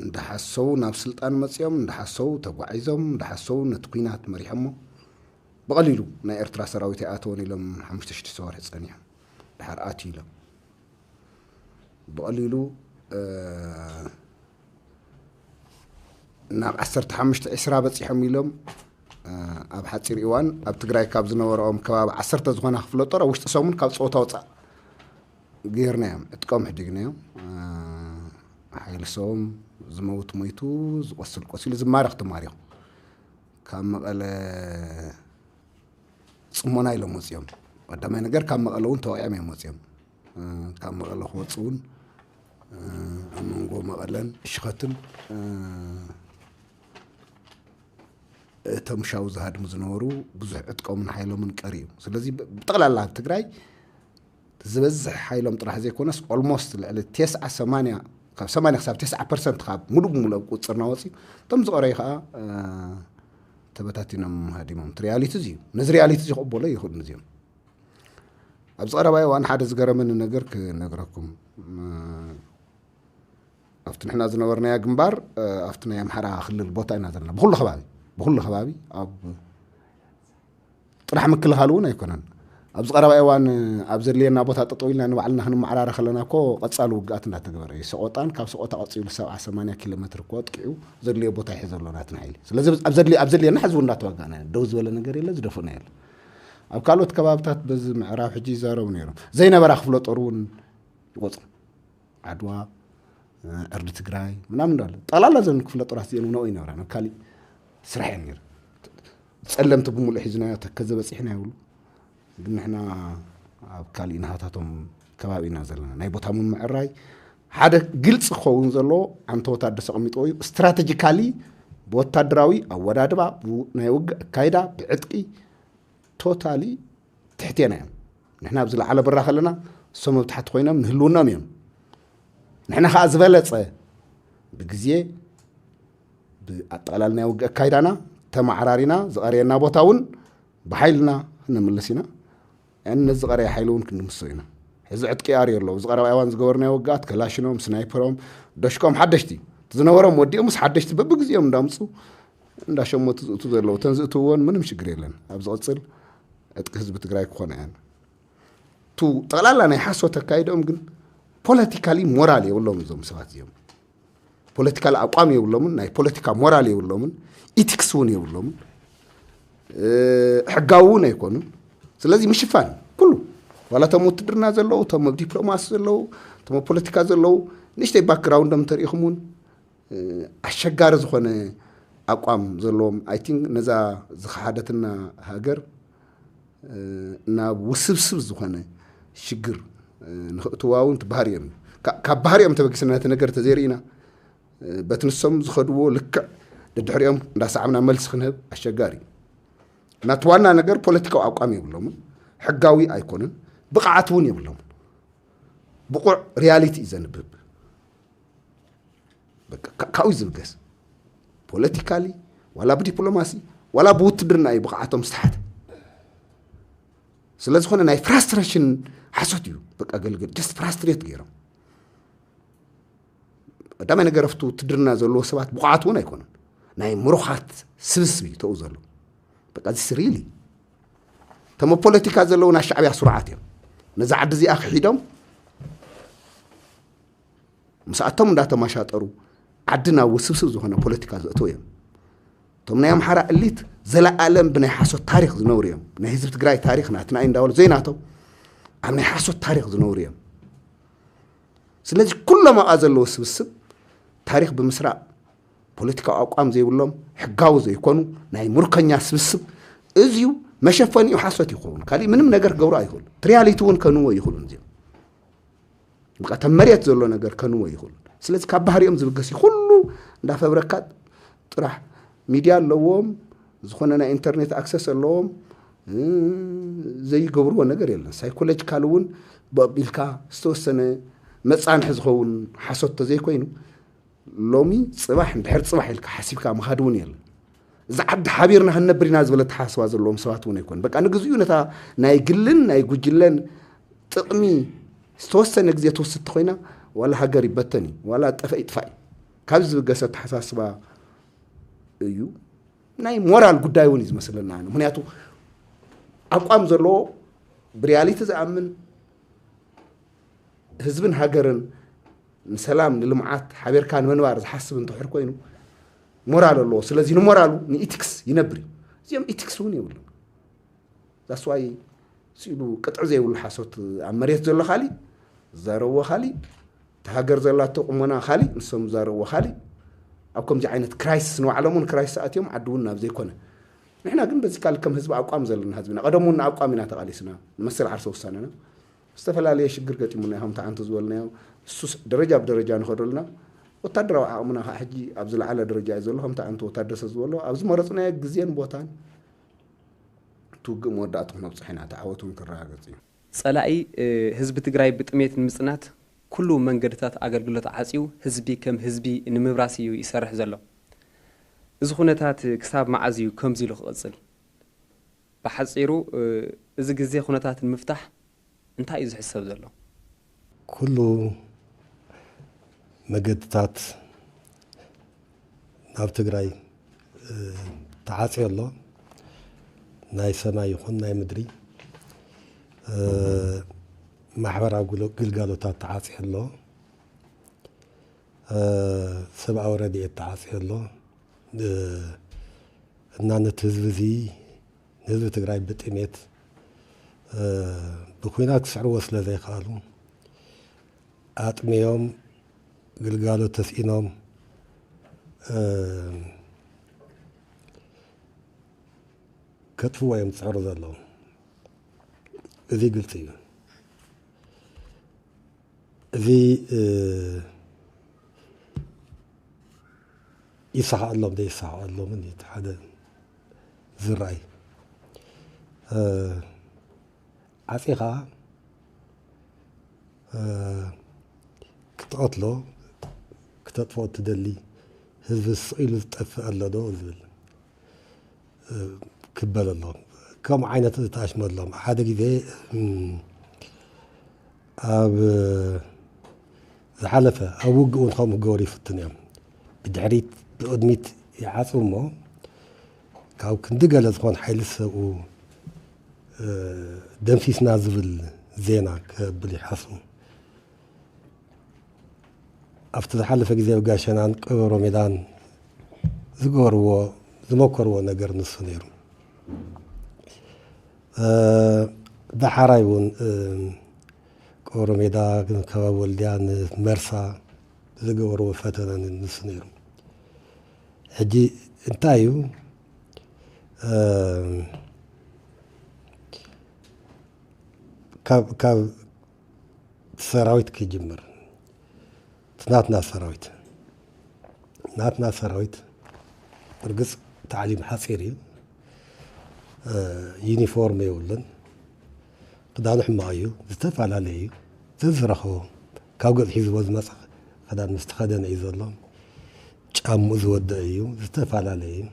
እንዳሓሰቡ ናብ ስልጣን መፅኦም እንዳሓሰቡ ተጓዒዞም እንዳሓሰቡ ነቲ ኩናት መሪሖሞ ብቐሊሉ ናይ ኤርትራ ሰራዊት ይኣተውን ኢሎም 5-6 ወርሒ ፀኒሖም ድሓር ኣትዩ ኢሎም ብቐሊሉ ናብ 15-20 በፂሖም ኢሎም ኣብ ሓፂር እዋን ኣብ ትግራይ ካብ ዝነበሮም ከባቢ 10 ዝኾነ ክፍለ ጦር ኣብ ውሽጢ ሰሙን ካብ ፆታ ወፃእ ጌርናዮም ዕጥቆም ሕዲግናዮም ሓይሊ ሰዎም ዝመውት ሞይቱ ዝቆስል ቆሲሉ ዝማረኽ ተማሪኹ ካብ መቐለ ጽሞና ኢሎም ወፂኦም ቀዳማይ ነገር ካብ መቐለ እውን ተዋቂዖም እዮም ወፂኦም ካብ መቐለ ክወፁ እውን ኣብ መንጎ መቐለን እሽኸትን እቶም ሻው ዝሃድሙ ዝነበሩ ብዙሕ ዕጥቆምን ሓይሎምን ቀሪ እዩ ስለዚ ብጠቕላላ ኣብ ትግራይ ዝበዝሕ ሓይሎም ጥራሕ ዘይኮነስ ኦልሞስት ልዕሊ 9-8 ካብ 80-9% ካብ ሙሉእ ብሙሉእ ኣብ ቁፅርና ወፂኡ እቶም ዝቐረዩ ከዓ ተበታቲኖም ሃዲሞም እቲ ሪያሊቲ እዚ እዩ ነዚ ሪያሊቲ እዚ ክቕበሎ ይኽእሉ እዚኦም ኣብ ዝቐረባ እዋን ሓደ ዝገረመኒ ነገር ክነግረኩም ኣብቲ ንሕና ዝነበርናያ ግንባር ኣብቲ ናይ ኣምሓራ ክልል ቦታ ኢና ዘለና ብኩሉ ከባቢ ኣብ ጥራሕ ምክልኻል እውን ኣይኮነን ኣብ ዝቐረባ እዋን ኣብ ዘድልየና ቦታ ጠጠው ኢልና ንባዕልና ክንመዓራረ ከለና እኮ ቀጻሊ ውግኣት እንዳተገበረ እዩ ሰቆጣን ካብ ሰቆጣ ቀፂሉ 70-80 ኪሎ ሜትር እኮ ጥቂዑ ዘድልዮ ቦታ ይሕዝ ኣሎ ናትና ሓይሊ ስለዚ ኣብ ዘድልየና ሕዝቡ እንዳተዋጋእና ደው ዝበለ ነገር የለ ዝደፍና የለ ኣብ ካልኦት ከባቢታት በዚ ምዕራብ ሕጂ ይዛረቡ ነይሮም ዘይነበራ ክፍለ ጦር እውን ይቆፅሩ ዓድዋ ዕርዲ ትግራይ ምናምን እንዳለ ጠቕላላ ዘን ክፍለ ጦራት እዚአን እውን ይነበራ ናብ ካሊእ ስራሕ እየን ነይሩ ፀለምቲ ብሙሉእ ሒዝናዮ ተከዘ በፂሕና ይብሉ ግን ንሕና ኣብ ካሊእ ናሃታቶም ከባቢና ዘለና ናይ ቦታ ምምዕራይ ሓደ ግልፂ ክኸውን ዘሎ ዓንተ ወታደር ሰቐሚጥዎ እዩ ስትራቴጂካሊ ብወታደራዊ ኣወዳድባ ናይ ውግእ ኣካይዳ ብዕጥቂ ቶታሊ ትሕትየና እዮም ንሕና ኣብ ዝለዓለ ብራ ከለና እሶም ኣብ ታሕቲ ኮይኖም ንህልውናም እዮም ንሕና ከዓ ዝበለፀ ብግዜ ብኣጠቓላሊ ናይ ውግእ ኣካይዳና ተማዕራሪና ዝቐርየና ቦታውን ብሓይልና ንምለሲና أن الزغرة حيلون كنا مسوينا هذا عتك أريلو زغرة أيوان زغورنا وقعت كلاشينهم سنايبرهم دشكم حدشتي تزنورهم وديهم مس حدشتي ببجزيهم دامسو داشهم تزلوا تنزتوون من مش قريلن أبز أتصل عتك حزب تجراي كونا يعني تو طلع لنا يحسوا تكايدهم جن politically morally ولا من زم سواتيهم political أقامي ولا من ناي political morally ولا من ethics وني ولا من حقاونا يكونون ስለዚህ ምሽፋን ኩሉ ወላ ተሞት ድርና ዘለው ተሞ ዲፕሎማሲ ዘለው ተሞ ፖለቲካ ዘለው ንሽተይ ባክግራውንድም ተሪኹሙን አሸጋሪ ዝኾነ አቋም ዘለዎም አይ ቲንክ ነዛ ዝሓደትና ሃገር እና ውስብስብ ዝኾነ ሽግር ንኽእትዋውን ትባህርዮም ካብ ባህርዮም ተበግስነት ነገር ተዘሪና በትንሶም ዝኸድዎ ልክዕ ድድሕሪኦም እንዳሰዓምና መልስ ክንህብ አሸጋሪ ناتوانا نجار political أقام يقولون حقاوي أيكونن بقعتون يقولون بقع reality إذا نبب كأوز بقص politically ولا بديبلوماسي ولا بوتدرنا أي بقعتهم استحد سلذ خلنا ناي frustration حسوتيو بقى قل just frustrate غيرهم دام نجار فتو تدرنا زلوا سبات بقعتون أيكونن ناي مروحات سبسبي توزلوا بقى this really تمو بوليتيكا زلونا الشعبية سرعاتهم نزعد زي أخي حيدهم مساعدتهم داتا ما شاطروا عدنا وسبسب زهنا بوليتيكا زقتوهم تمنا يوم حرق الليت زلا ألم بنا يحسوا التاريخ زنوريهم بنا هزب تقرأي تاريخنا تناين دول زيناتهم عم يحسوا التاريخ زنوريهم سلذي كل ما أزلوا وسبسب تاريخ بمسرع بوليتيكا أقام زي ولهم حقاو زي يكونوا ناي مركنيا سبسب إزيو ما شافني وحاسوت يقولون كالي منهم نجار جورا يقول ترياليتون كانوا يقولون زي بقى تمريت زلوا نجار كانوا يقولون سلسلة كبهريهم زي بقسي كله ده فبركات راح ميديا لوهم زخوننا إنترنت أكسس لوهم زي جوروا نجار يلا سايكولوج كالون بالكا ستوسنة مسان حزخون حاسوت زي كوينو لومي صباح بحر صباح لك حسيبك مخادون يلا زعد حبيرنا هنبرينا زبلت حاسوا زلهم سواتون يكون بقى أنا جزيونة ناي قلن ناي جوجلن تقمي ستوسن نجزي توست خوينا ولا هجري بتني ولا تفاي كابز بقصة حساس با يو ناي مورال قدايونيز مثلا نحن هنياتو أقام زلوا برياليتي زعمن حزبن هجرن سلام للمعات حبير كان منوار حسب انتو حركوينو مورال الله سلازي مورالو ني إتكس ينبري زيهم إتكس وني ولا that's why سيلو قطع زي ولا حاسوت عمريت زلا خالي زاروا خالي تهاجر زلا تقمنا خالي نسم زاروا خالي أوكم جي عينت كرايسس نو علمون كرايسس أتيهم عدونا بزي كنا نحنا قلنا بس قال كم حزب أقام زلنا حزبنا قدمونا أقامنا تقاليسنا نمثل عرسو السنة استفلا لي شجر قتيمنا هم تعانت زولنا درجة بدرجة نخرجنا وتدروا عمنا حجي أبزل على درجة زولهم تعانتوا تدرس زوله أبز مرتنا جزيان بوتان توج موداتهم نبصحين تعاوتهم كراها جزيان سلاقي حزب تجراي بتميت المسنات كله من قدرات أجرجلت عزيو حزبي كم حزبي نمبراسيو يسرح زله إذا خناتات كساب مع عزيو كم زيلو غزل بحصيرو إذا جزية خناتات المفتاح انت عايز حساب زله كله مجدتات ناب تجراي تعاطي الله ناي سما يخون ناي مدري محور أقوله قلقالو تعاطي الله سبعة وردي تعاطي الله نانا تزوزي نزو تجراي بتميت بكوينات سعر وصل زي قالوا أطميهم قلقالو تسئينهم كتفوا ويم سعر ذلو ذي قلتي ذي يصح الله بدي يصح الله من هذا زراي عفيقة كتقتله كتطفو تدلي هذا السئيل تطفى الله دو زبل ክበል ኣሎ ከምኡ ዓይነት ተኣሽሞ ኣሎም ሓደ ግዜ ኣብ ዝሓለፈ ኣብ ውግእ እውን ከምኡ ገበሩ ይፍትን እዮም ብድሕሪት ብቅድሚት ይዓፅው እሞ ካብ ክንዲ ገለ ዝኾነ ሓይሊ ሰብኡ ደምሲስና ዝብል ዜና ከብል ይሓስቡ ኣብቲ ዝሓለፈ ግዜ ብጋሸናን ቀበሮ ሜዳን ዝገበርዎ ዝመከርዎ ነገር ንሱ ነይሩ ዳሓራይ እውን ቀበሮ ሜዳ ከባቢ ወልድያ ንመርሳ ዝገበርዎ ፈተነ ንሱ ነይሩ ሕጂ እንታይ እዩ ካብ ሰራዊት ክጅምር ናትና ሰራዊት እርግፅ ታዕሊም ሓፂር እዩ ዩኒፎርም የብሉን ክዳኑ ሕማቕ እዩ ዝተፈላለየ እዩ ዝረኸቦ ካብ ገፅ ሒዝቦ ዝመፅእ ክዳን ምስ ተኸደነ እዩ ዘሎ ጫምኡ ዝወደአ እዩ ዝተፈላለየ እዩ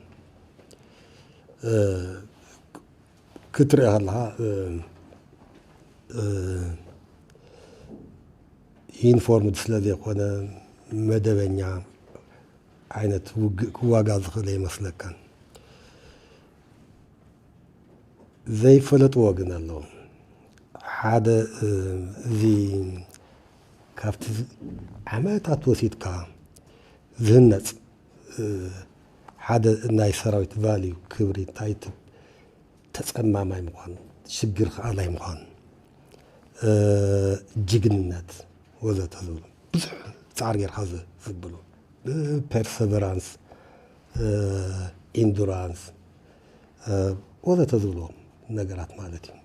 ክትሪኦ ከለካ ዩኒፎርም ስለ ዘይኮነ መደበኛ ዓይነት ውግእ ክዋጋ ዝኽእል ይመስለካን ዘይፈለጥዎ ግን ኣለዎ ሓደ እዚ ካብቲ ዓመታት ወሲድካ ዝህነፅ ሓደ ናይ ሰራዊት ቫልዩ ክብሪ እንታይ ተፀማማይ ምኳኑ ሽግር ከኣላይ ምኳኑ ጅግንነት ወዘተ ዝብሉ ብዙሕ ፃዕሪ ጌርካ ዝብሉ ፐርሰቨራንስ ኢንዱራንስ ወዘተ ዝብልዎም ነገራት ማለት እዩ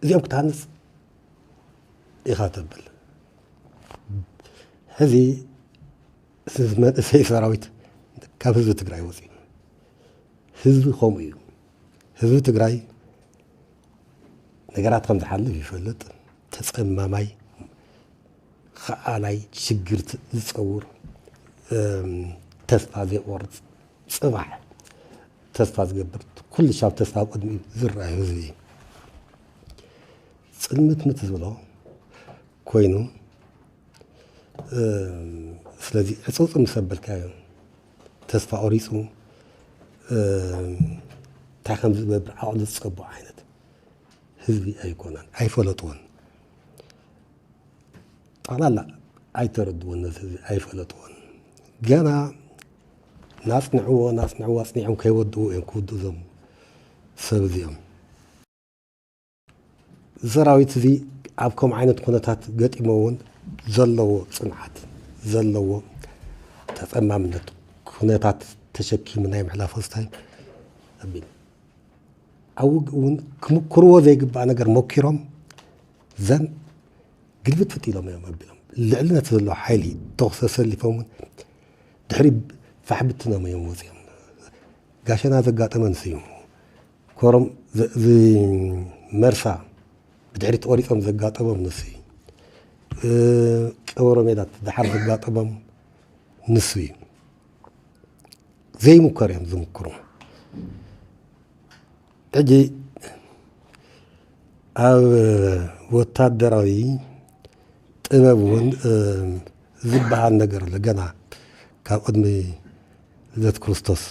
እዚኦም ክታንፅ ኢኻ ተብል ሕዚ መንእሰይ ሰራዊት ካብ ህዝቢ ትግራይ ወፂኡ ህዝቢ ከምኡ እዩ ህዝቢ ትግራይ ነገራት ከም ዝሓልፍ ይፈልጥ ተፀማማይ ከኣላይ ሽግር ዝፀውር ተስፋ ዘይቆርፅ ፅባሕ ተስፋ ዝገብር ኩሉ ሻብ ተስፋ ቅድሚ ዝረኣዩ ህዝቢ እዩ ፅልምትምት ዝብሎ ኮይኑ ስለዚ ዕፅውፅ ምስ ኣበልካዮ ተስፋ ቆሪፁ እንታይ ከም ዝገብር ዓቕሉ ዝፀብዖ ዓይነት ህዝቢ ኣይኮነን ኣይፈለጥዎን ጠቕላላ ኣይተረድዎን ነዚ ህዝቢ ኣይፈለጥዎን ገና ናፅንዕዎ ኣፅኒዖም ከይወድኡ እዮም ክውድኡ ዞም ሰብ እዚኦም ሰራዊት እዚ ኣብ ከምኡ ዓይነት ኩነታት ገጢሞ እውን ዘለዎ ፅንዓት ዘለዎ ተፀማምነት ኩነታት ተሸኪሙ ናይ ምሕላፍ ወስታይ ኣቢል ኣብ ውግእ እውን ክምክርዎ ዘይግባእ ነገር ሞኪሮም ዘን ግልብጥፍጥ ኢሎም እዮም ኣቢሎም ልዕልነት ዘለዎ ሓይሊ ተኽሰ ሰሊፎም እውን ድሕሪ ፋሕ ብትኖም እዮም ወፂኦም ጋሸና ዘጋጠመ ንስ እዩ ኮሮም መርሳ ብድሕሪ ተቆሪፆም ዘጋጠሞም ንስ እዩ ቀበሮ ሜዳት ድሓር ዘጋጠሞም ንሱ እዩ ዘይሙከር እዮም ዝምክሩ ሕጂ ኣብ ወታደራዊ ጥበብ እውን ዝበሃል ነገር ኣሎ ገና ካብ ቅድሚ ልደት ክርስቶስ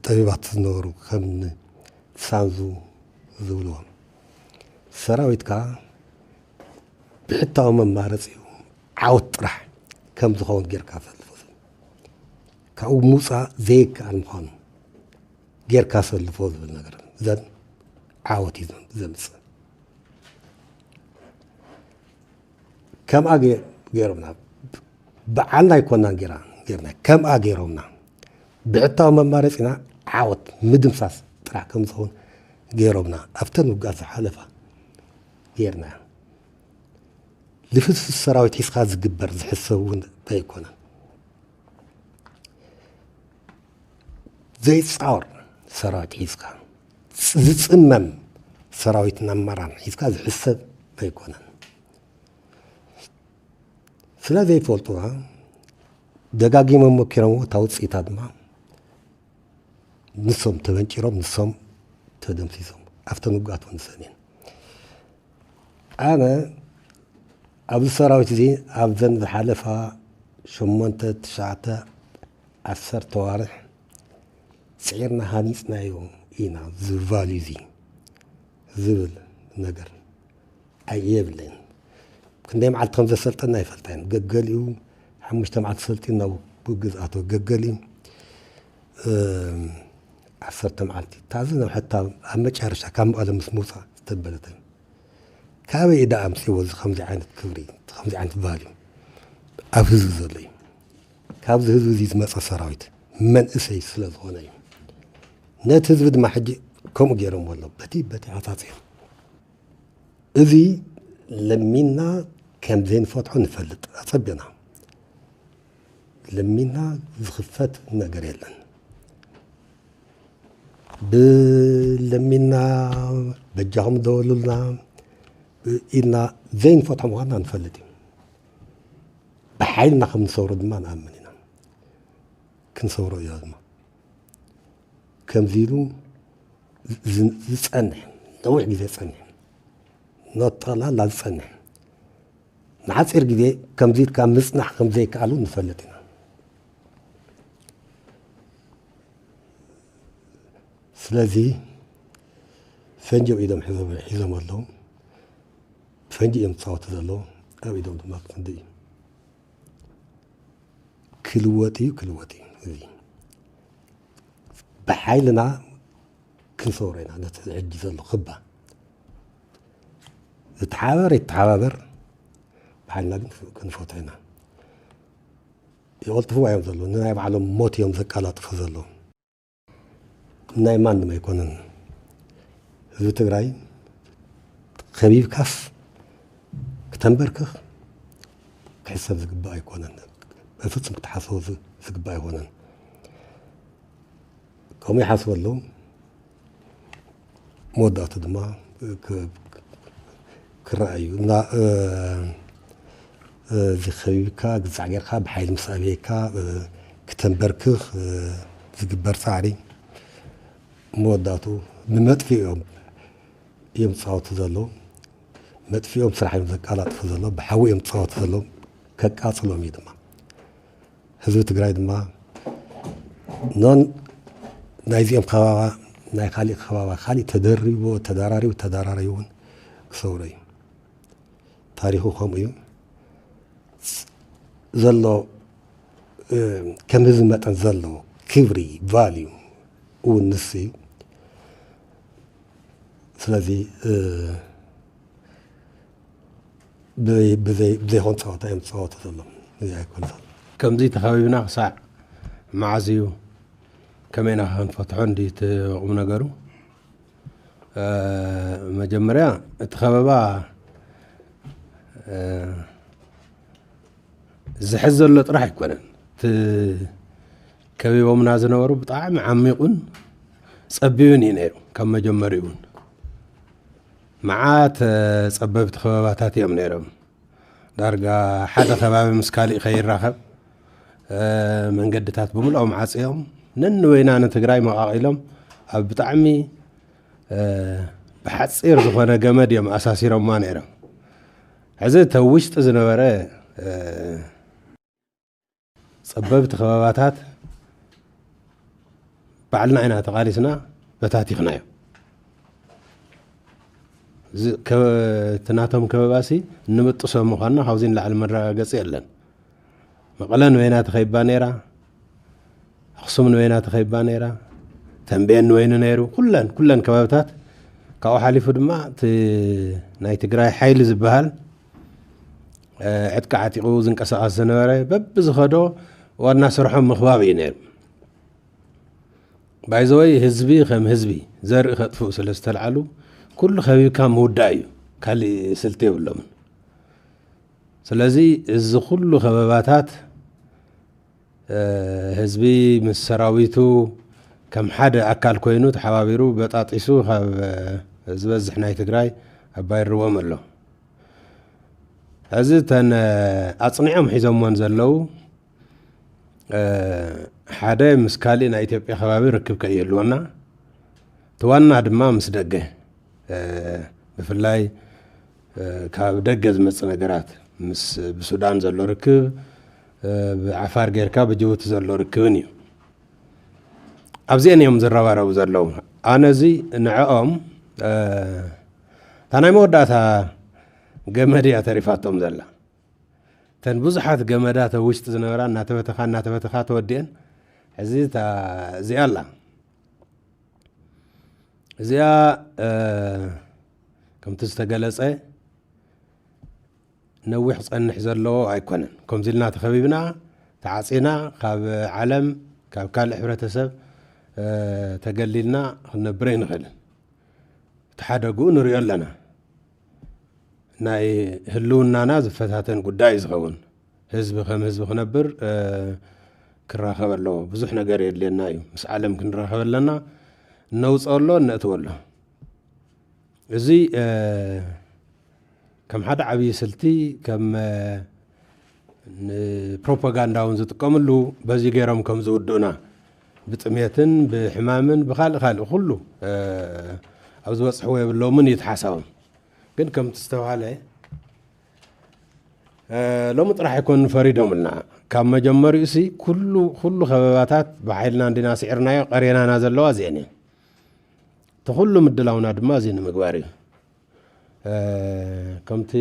ጠቢባት ዝነበሩ ከም ሳንዙ ዝብልዎም ሰራዊትካ ብሕታዊ መማረፂ እዩ ዓወት ጥራሕ ከም ዝኸውን ጌርካ ሰልፎ ካብኡ ምውፃእ ዘይከኣል ምኳኑ ጌርካ ሰልፎ ዝብል ነገር ዘን ዓወት እዩ ዘምፅእ ከምኣ ገይሮምና በዓልና ኣይኮናን ጌርና ከምኣ ገይሮምና ብሕታዊ መማረፂና ዓወት ምድምሳስ ጥራሕ ከም ዝኸውን ገይሮምና ኣብተን ውጋእ ዝሓለፋ ጌርና ልፍስፍስ ሰራዊት ሒዝካ ዝግበር ዝሕሰብ እውን ኣይኮነን ዘይፃወር ሰራዊት ሒዝካ ዝፅመም ሰራዊትን ኣመራን ሒዝካ ዝሕሰብ ኣይኮነን ስለ ዘይፈልጡና ደጋጊሞም ሞኪሮም እታ ውፅኢታ ድማ ንሶም ተበንጭሮም ንሶም ተደምሲሶም ኣብተን ውግኣት እውን ሰሜን ኣነ ኣብዚ ሰራዊት እዚ ኣብዘን ዝሓለፋ 8 9 10 ተዋርሕ ፅዒርና ሃኒፅናዮ ኢና ዝባልዩ እዚ ዝብል ነገር ኣየብለን ክንደይ መዓልቲ ከም ዘሰልጠና ይፈልጣይን ገገሊኡ 5 መዓልቲ ሰልጢና ብግዝኣቶ ገገሊኡ 10 መዓልቲ ታዝና ሕታ ኣብ መጨረሻ ካብ መቐለ ምስ ምውፃእ ዝተበለተ ካበይ ዳ ኣምፅዎ እዚ ከምዚ ዓይነት ክብሪ ከምዚ ዓይነት ቫልዩ ኣብ ህዝቢ ዘሎ እዩ ካብዚ ህዝቢ እዚ ዝመፀ ሰራዊት መንእሰይ ስለ ዝኾነ እዩ ነቲ ህዝቢ ድማ ሕጂ ከምኡ ገይሮም ኣሎ በቲ ሓሳፅዮም እዚ ለሚና ከም ዘይንፈትሖ ንፈልጥ ኣፀቢና ለሚና ዝኽፈት ነገር የለን ብለሚና በጃኹም ደወሉልና ኢልና ዘይንፈትሖ ምዃንና ንፈልጥ እዩ ብሓይልና ከም ንሰውሮ ድማ ንኣምን ኢና ክንሰውሮ እያ ድማ ከምዚ ኢሉ ዝፀንሕ ነዊሕ ግዜ ዝፀንሕ ነጠቕላላ ዝፀንሕ ንሓፂር ግዜ ከምዚ ኢልካ ምፅናሕ ከምዘይከኣሉ ንፈልጥ ኢና ስለዚ ፈንጂ ኣብ ኢዶም ሒዞም ኣለዉ ፈንጂ እዮም ዝፃወቱ ዘለዉ ኣብ ኢዶም ድማ ክንዲ እዩ ክልወጥ እዩ እዚ ብሓይልና ክንሰውሮ ኢና ነቲ ሕጂ ዘሎ ክባ ዝተሓባበር ይተሓባበር ብሓይልና ግን ክንፈትሖ ኢና ይቐልጥፍዋ እዮም ዘለዉ ንናይ ባዕሎም ሞት እዮም ዘቃላጥፉ ዘለዉ ናይ ማንም ኣይኮነን ህዝቢ ትግራይ ከቢብካስ ክተንበርክኽ ክሕሰብ ዝግባእ ኣይኮነን ብፍፁም ክትሓስቦ ዝግባእ ኣይኮነን ከምኡ ይሓስቡ ኣለዉ መወዳእቱ ድማ ክረኣዩ እና እዚ ከቢብካ ግዛዕ ጌርካ ብሓይሊ ምስ ኣብየካ ክተንበርክኽ ዝግበር ፃዕሪ መወዳእቱ ንመጥፊኦም እዮም ዝፃወቱ ዘለዉ መጥፊኦም ስራሕ እዮም ዘቃላጥፉ ዘሎ ብሓዊ እዮም ዝፃወቱ ዘለዉ ከቃፅሎም እዩ ድማ ህዝቢ ትግራይ ድማ ኖን ናይዚኦም ከባባ ናይ ካሊእ ከባባ ካሊእ ተደሪቦ ተዳራሪቡ እውን ክሰውሮ እዩ ታሪኹ ከምኡ እዩ ዘሎ ከም ህዝቢ መጠን ዘለዎ ክብሪ ቫልዩ እውን ንስ እዩ ስለዚ ብዘይኮን ፀወታ እዮም ዝፀወቱ ዘሎም እዚ ኣይኮን ከምዚ ተኸቢብና ክሳዕ መዓዝ እዩ ከመይና ክንፈትሖ እንዲ ቁም ነገሩ መጀመርያ እቲ ከበባ ዝሕዝ ዘሎ ጥራሕ ኣይኮነን እቲ ከቢቦምና ዝነበሩ ብጣዕሚ ዓሚቑን ፀቢብን እዩ ነይሩ ካብ መጀመሪኡ እውን መዓት ፀበብቲ ከበባታት እዮም ነይሮም ዳርጋ ሓደ ከባቢ ምስ ካሊእ ከይራኸብ መንገድታት ብምልኦም ዓፅዮም ነንወይና ንትግራይ መቃቒሎም ኣብ ብጣዕሚ ብሓፂር ዝኾነ ገመድ እዮም ኣሳሲሮምማ ነይሮም ሕዚ ተብ ውሽጢ ዝነበረ ፀበብቲ ከበባታት ባዕልና ኢና ተቃሊስና በታቲኽናዮ ትናቶም ከበባሲ ንምጥሶም ምዃንና ካብዚ ንላዕሊ መረጋገፂ የለን መቐለ ንወይና ተኸይባ ነይራ ኣክሱም ንወይና ተኸይባ ነይራ ተንቤን ንወይኑ ነይሩ ኩለን ከባብታት ካብኡ ሓሊፉ ድማ እቲ ናይ ትግራይ ሓይሊ ዝበሃል ዕጥቂ ዓጢቑ ዝንቀሳቐስ ዝነበረ በቢ ዝኸዶ ዋና ስርሖም ምኽባብ እዩ ነይሩ ባይዘወይ ህዝቢ ከም ህዝቢ ዘርኢ ከጥፍኡ ስለ ዝተልዓሉ ኩሉ ከቢብካ ምውዳእ እዩ ካሊእ ስልቲ የብሎምን ስለዚ እዚ ኩሉ ከበባታት ህዝቢ ምስ ሰራዊቱ ከም ሓደ ኣካል ኮይኑ ተሓባቢሩ በጣጢሱ ካብ ዝበዝሕ ናይ ትግራይ ኣባይርዎም ኣሎ ሕዚ ተን ኣፅኒዖም ሒዞምዎን ዘለው ሓደ ምስ ካሊእ ናይ ኢትዮጵያ ከባቢ ርክብ ከየልወና ተዋና ድማ ምስ ደገ ብፍላይ ካብ ደገ ዝመጽእ ነገራት ምስ ብሱዳን ዘሎ ርክብ ብዓፋር ጌርካ ብጅቡቲ ዘሎ ርክብን እዩ ኣብዚአን እዮም ዝረባረቡ ዘለዉ ኣነዚ ንዕኦም ታናይ መወዳእታ ገመድ እያ ተሪፋቶም ዘላ ተን ብዙሓት ገመዳት ኣብ ውሽጢ ዝነበራ እናተበተኻ ተወዲአን ሕዚ እዚኣ ኣላ እዚኣ ከምቲ ዝተገለጸ ነዊሕ ፀንሕ ዘለዎ ኣይኮነን ከምዚ ኢልና ተኸቢብና ተዓፂና ካብ ዓለም ካብ ካልእ ሕብረተሰብ ተገሊልና ክነብር ይንኽእልን እቲ ሓደ ጉኡ ንሪኦ ኣለና ናይ ህልውናና ዝፈታተን ጉዳይ ዝኸውን ህዝቢ ከም ህዝቢ ክነብር ክራኸብ ኣለዎ ብዙሕ ነገር የድልየና እዩ ምስ ዓለም ክንራኸብ ኣለና ነውፀሎ ነእትወሎ እዚ ከም ሓደ ዓብዪ ስልቲ ከም ንፕሮፓጋንዳውን ዝጥቀምሉ በዚ ገይሮም ከም ዝውድኡና ብጥሜትን ብሕማምን ብካልእ ኩሉ ኣብ ዝበፅሕዎ የብሎምን ይተሓሳቦም ግን ከምቲ ዝተባሃለ ሎሚ ጥራሕ ኣይኮን ፈሪዶምልና ካብ መጀመሪኡ ሲ ኩሉ ከበባታት ብሓይልና እንዲና ስዒርናዮ ቀሪናና ዘለዋ እዚአን እየን እቲ ኩሉ ምድላውና ድማ እዚ ንምግባር እዩ ከምቲ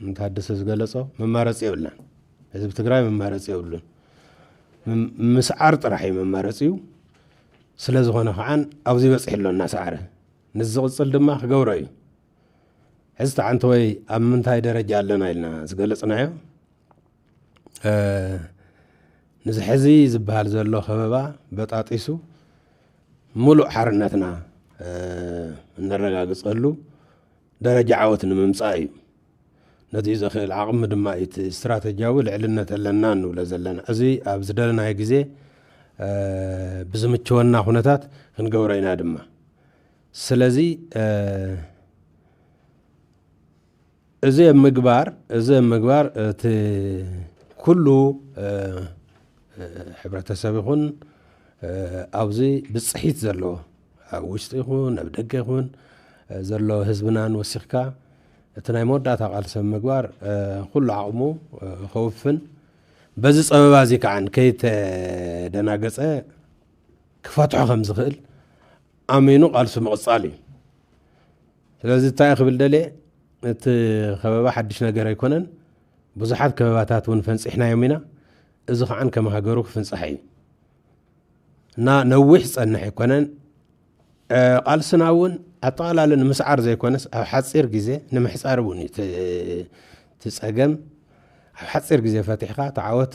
እንታደሰ ዝገለጾ መማረፂ የብልናን ህዝቢ ትግራይ መማረፂ የብሉን ምስዓር ጥራሕ እዩ መማረፂ እዩ ስለ ዝኾነ ከዓን ኣብዚ በፂሕ ኣሎ እናሰዓረ ንዝቕፅል ድማ ክገብሮ እዩ ሕዚ ተዓንቲ ወይ ኣብ ምንታይ ደረጃ ኣለና ኢልና ዝገለጽናዮ ንዚ ሕዚ ዝበሃል ዘሎ ከበባ በጣጢሱ ሙሉእ ሓርነትና እነረጋግፀሉ ደረጃ ዓወት ንምምፃእ እዩ ነዚ ዘኽእል ዓቕሚ ድማ እቲ እስትራቴጂያዊ ልዕልነት ኣለና ንብሎ ዘለና እዚ ኣብ ዝደለናዮ ግዜ ብዝምችወና ኩነታት ክንገብሮ ኢና ድማ ስለዚ እዚ ምግባር እቲ ኩሉ ሕብረተሰብ ይኹን ኣብዚ ብፅሒት ዘለዎ ኣብ ውሽጢ ይኹን ኣብ ደገ ይኹን ዘሎ ህዝብናን ወሲኽካ እቲ ናይ መወዳእታ ቃልሲ ምግባር ኩሉ ዓቕሙ ከውፍን በዚ ፀበባ እዚ ከዓን ከይተደናገፀ ክፈትሖ ከም ዝኽእል ኣሚኑ ቃልሲ ምቕፃል እዩ ስለዚ እንታይ ክብል ደልየ እቲ ከበባ ሓድሽ ነገር ኣይኮነን ብዙሓት ከበባታት እውን ፈንፂሕናዮም ኢና እዚ ከዓን ከም ሃገሩ ክፍንፅሐ እዩ እና ነዊሕ ፀንሕ ኣይኮነን ቃልስና እውን ኣጠቓላለ ንምስዓር ዘይኮነስ ኣብ ሓፂር ግዜ ንምሕፃር እውን ትፀገም ኣብ ሓፂር ግዜ ፈቲሕካ ተዓወት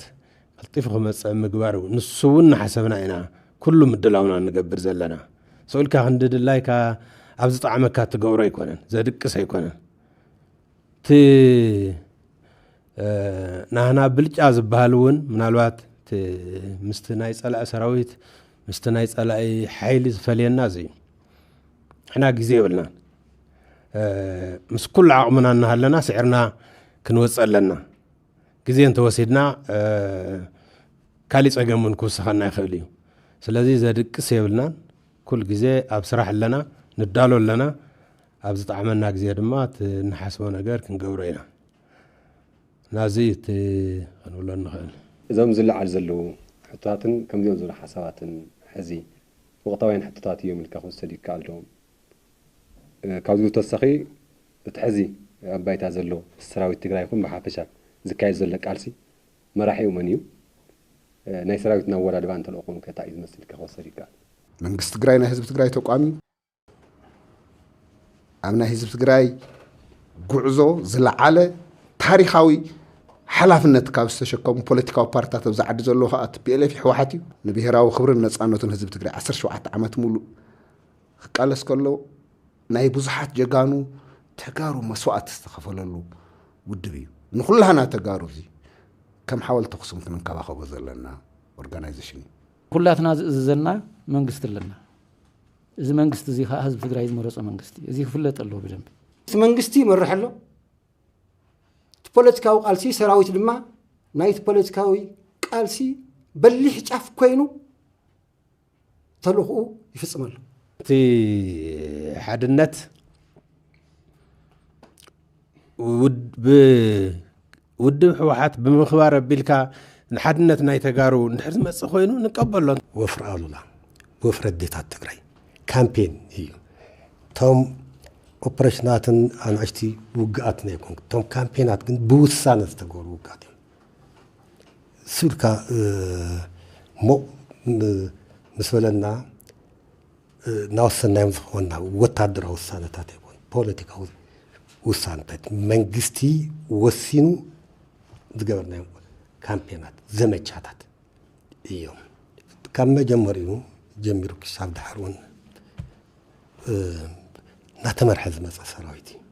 ቀልጢፉ ክመፅእ ምግባር እዩ ንሱ እውን ንሓሰብና ኢና ኩሉ ምድላውና ንገብር ዘለና ስኡልካ ክንድድላይካ ኣብ ዝጣዕመካ ትገብሮ ኣይኮነን ዘድቅስ ኣይኮነን እቲ ናህና ብልጫ ዝበሃል እውን ምናልባት ምስቲ ናይ ፀላኢ ሰራዊት ምስቲ ናይ ፀላኢ ሓይሊ ዝፈልየና እዚ እዩ ሕና ግዜ የብልናን ምስ ኩሉ ዓቕምና እናሃለና ስዕርና ክንወፅእ ኣለና ግዜ እንተወሲድና ካሊእ ፀገም እውን ክውስኸና ይኽእል እዩ ስለዚ ዘድቅስ የብልናን ኩሉ ግዜ ኣብ ስራሕ ኣለና ንዳሎ ኣለና ኣብ ዝጣዕመና ግዜ ድማ እቲ ንሓስቦ ነገር ክንገብሮ ኢና ናዚ እቲ ክንብሎ ንኽእል እዞም ዝለዓል ዘለዉ ሕቶታትን ከምዚኦም ዝበሉ ሓሳባትን ሕዚ ወቕታውያን ሕቶታት እዮም ኢልካ ክውሰድ ይከኣል ዶ ካብዚ ተወሳኺ እቲ ሕዚ ኣብ ባይታ ዘሎ ሰራዊት ትግራይ ይኹን ብሓፈሻ ዝካየድ ዘሎ ቃልሲ መራሒኡ መን እዩ ናይ ሰራዊትና ወላድባ እንተልእኹም ከታ እዩ ዝመስል ኢልካ ክወሰድ ይከኣል መንግስቲ ትግራይ ናይ ህዝቢ ትግራይ ተቋሚ ኣብ ናይ ህዝቢ ትግራይ ጉዕዞ ዝለዓለ ታሪኻዊ ሓላፍነት ካብ ዝተሸከሙ ፖለቲካዊ ፓርቲታት ኣብዚ ዓዲ ዘለዎ ከዓ ቲፒኤልኤፍ ሕወሓት እዩ ንብሄራዊ ክብርን ነፃነትን ህዝቢ ትግራይ 17 ዓመት ሙሉእ ክቃለስ ከሎ ናይ ብዙሓት ጀጋኑ ተጋሩ መስዋእቲ ዝተኸፈለሉ ውድብ እዩ ንኩላህና ተጋሩ እዚ ከም ሓወልቲ ኣኽሱም ክንንከባኸቦ ዘለና ኦርጋናይዜሽን እዩ ኩላትና ዝእዘዘና መንግስቲ ኣለና እዚ መንግስቲ እዚ ከዓ ህዝቢ ትግራይ ዝመረፆ መንግስቲ እዚ ክፍለጥ ኣለዎ ብደንብ እቲ መንግስቲ ይመርሕ ኣሎ እቲ ፖለቲካዊ ቃልሲ ሰራዊት ድማ ናይቲ ፖለቲካዊ ቃልሲ በሊሕ ጫፍ ኮይኑ ተልእኽኡ ይፍጽመሉ እቲ ሓድነት ውድብ ሕወሓት ብምኽባር ኣቢልካ ንሓድነት ናይ ተጋሩ እንድሕር ዝመጽእ ኮይኑ ንቀበሎ ወፍሪ ኣሉላ ወፍሪ ኣዴታት ትግራይ ካምፔን እዩ ቶም ኦፕሬሽናትን ኣናእሽቲ ውግኣት ናይ ኮንክ ቶም ካምፔናት ግን ብውሳነ ዝተገብሩ ውግኣት እዮም ስብልካ ምስ በለና ናወሰናዮም ዝኾንና ወታደራዊ ውሳነታት ይኮን ፖለቲካዊ ውሳነታት መንግስቲ ወሲኑ ዝገበርናዮም ካምፔናት ዘመቻታት እዮም ካብ መጀመሪኡ ጀሚሩ ክሳብ ድሓር እውን እናተመርሐ ዝመፀ ሰራዊት እዩ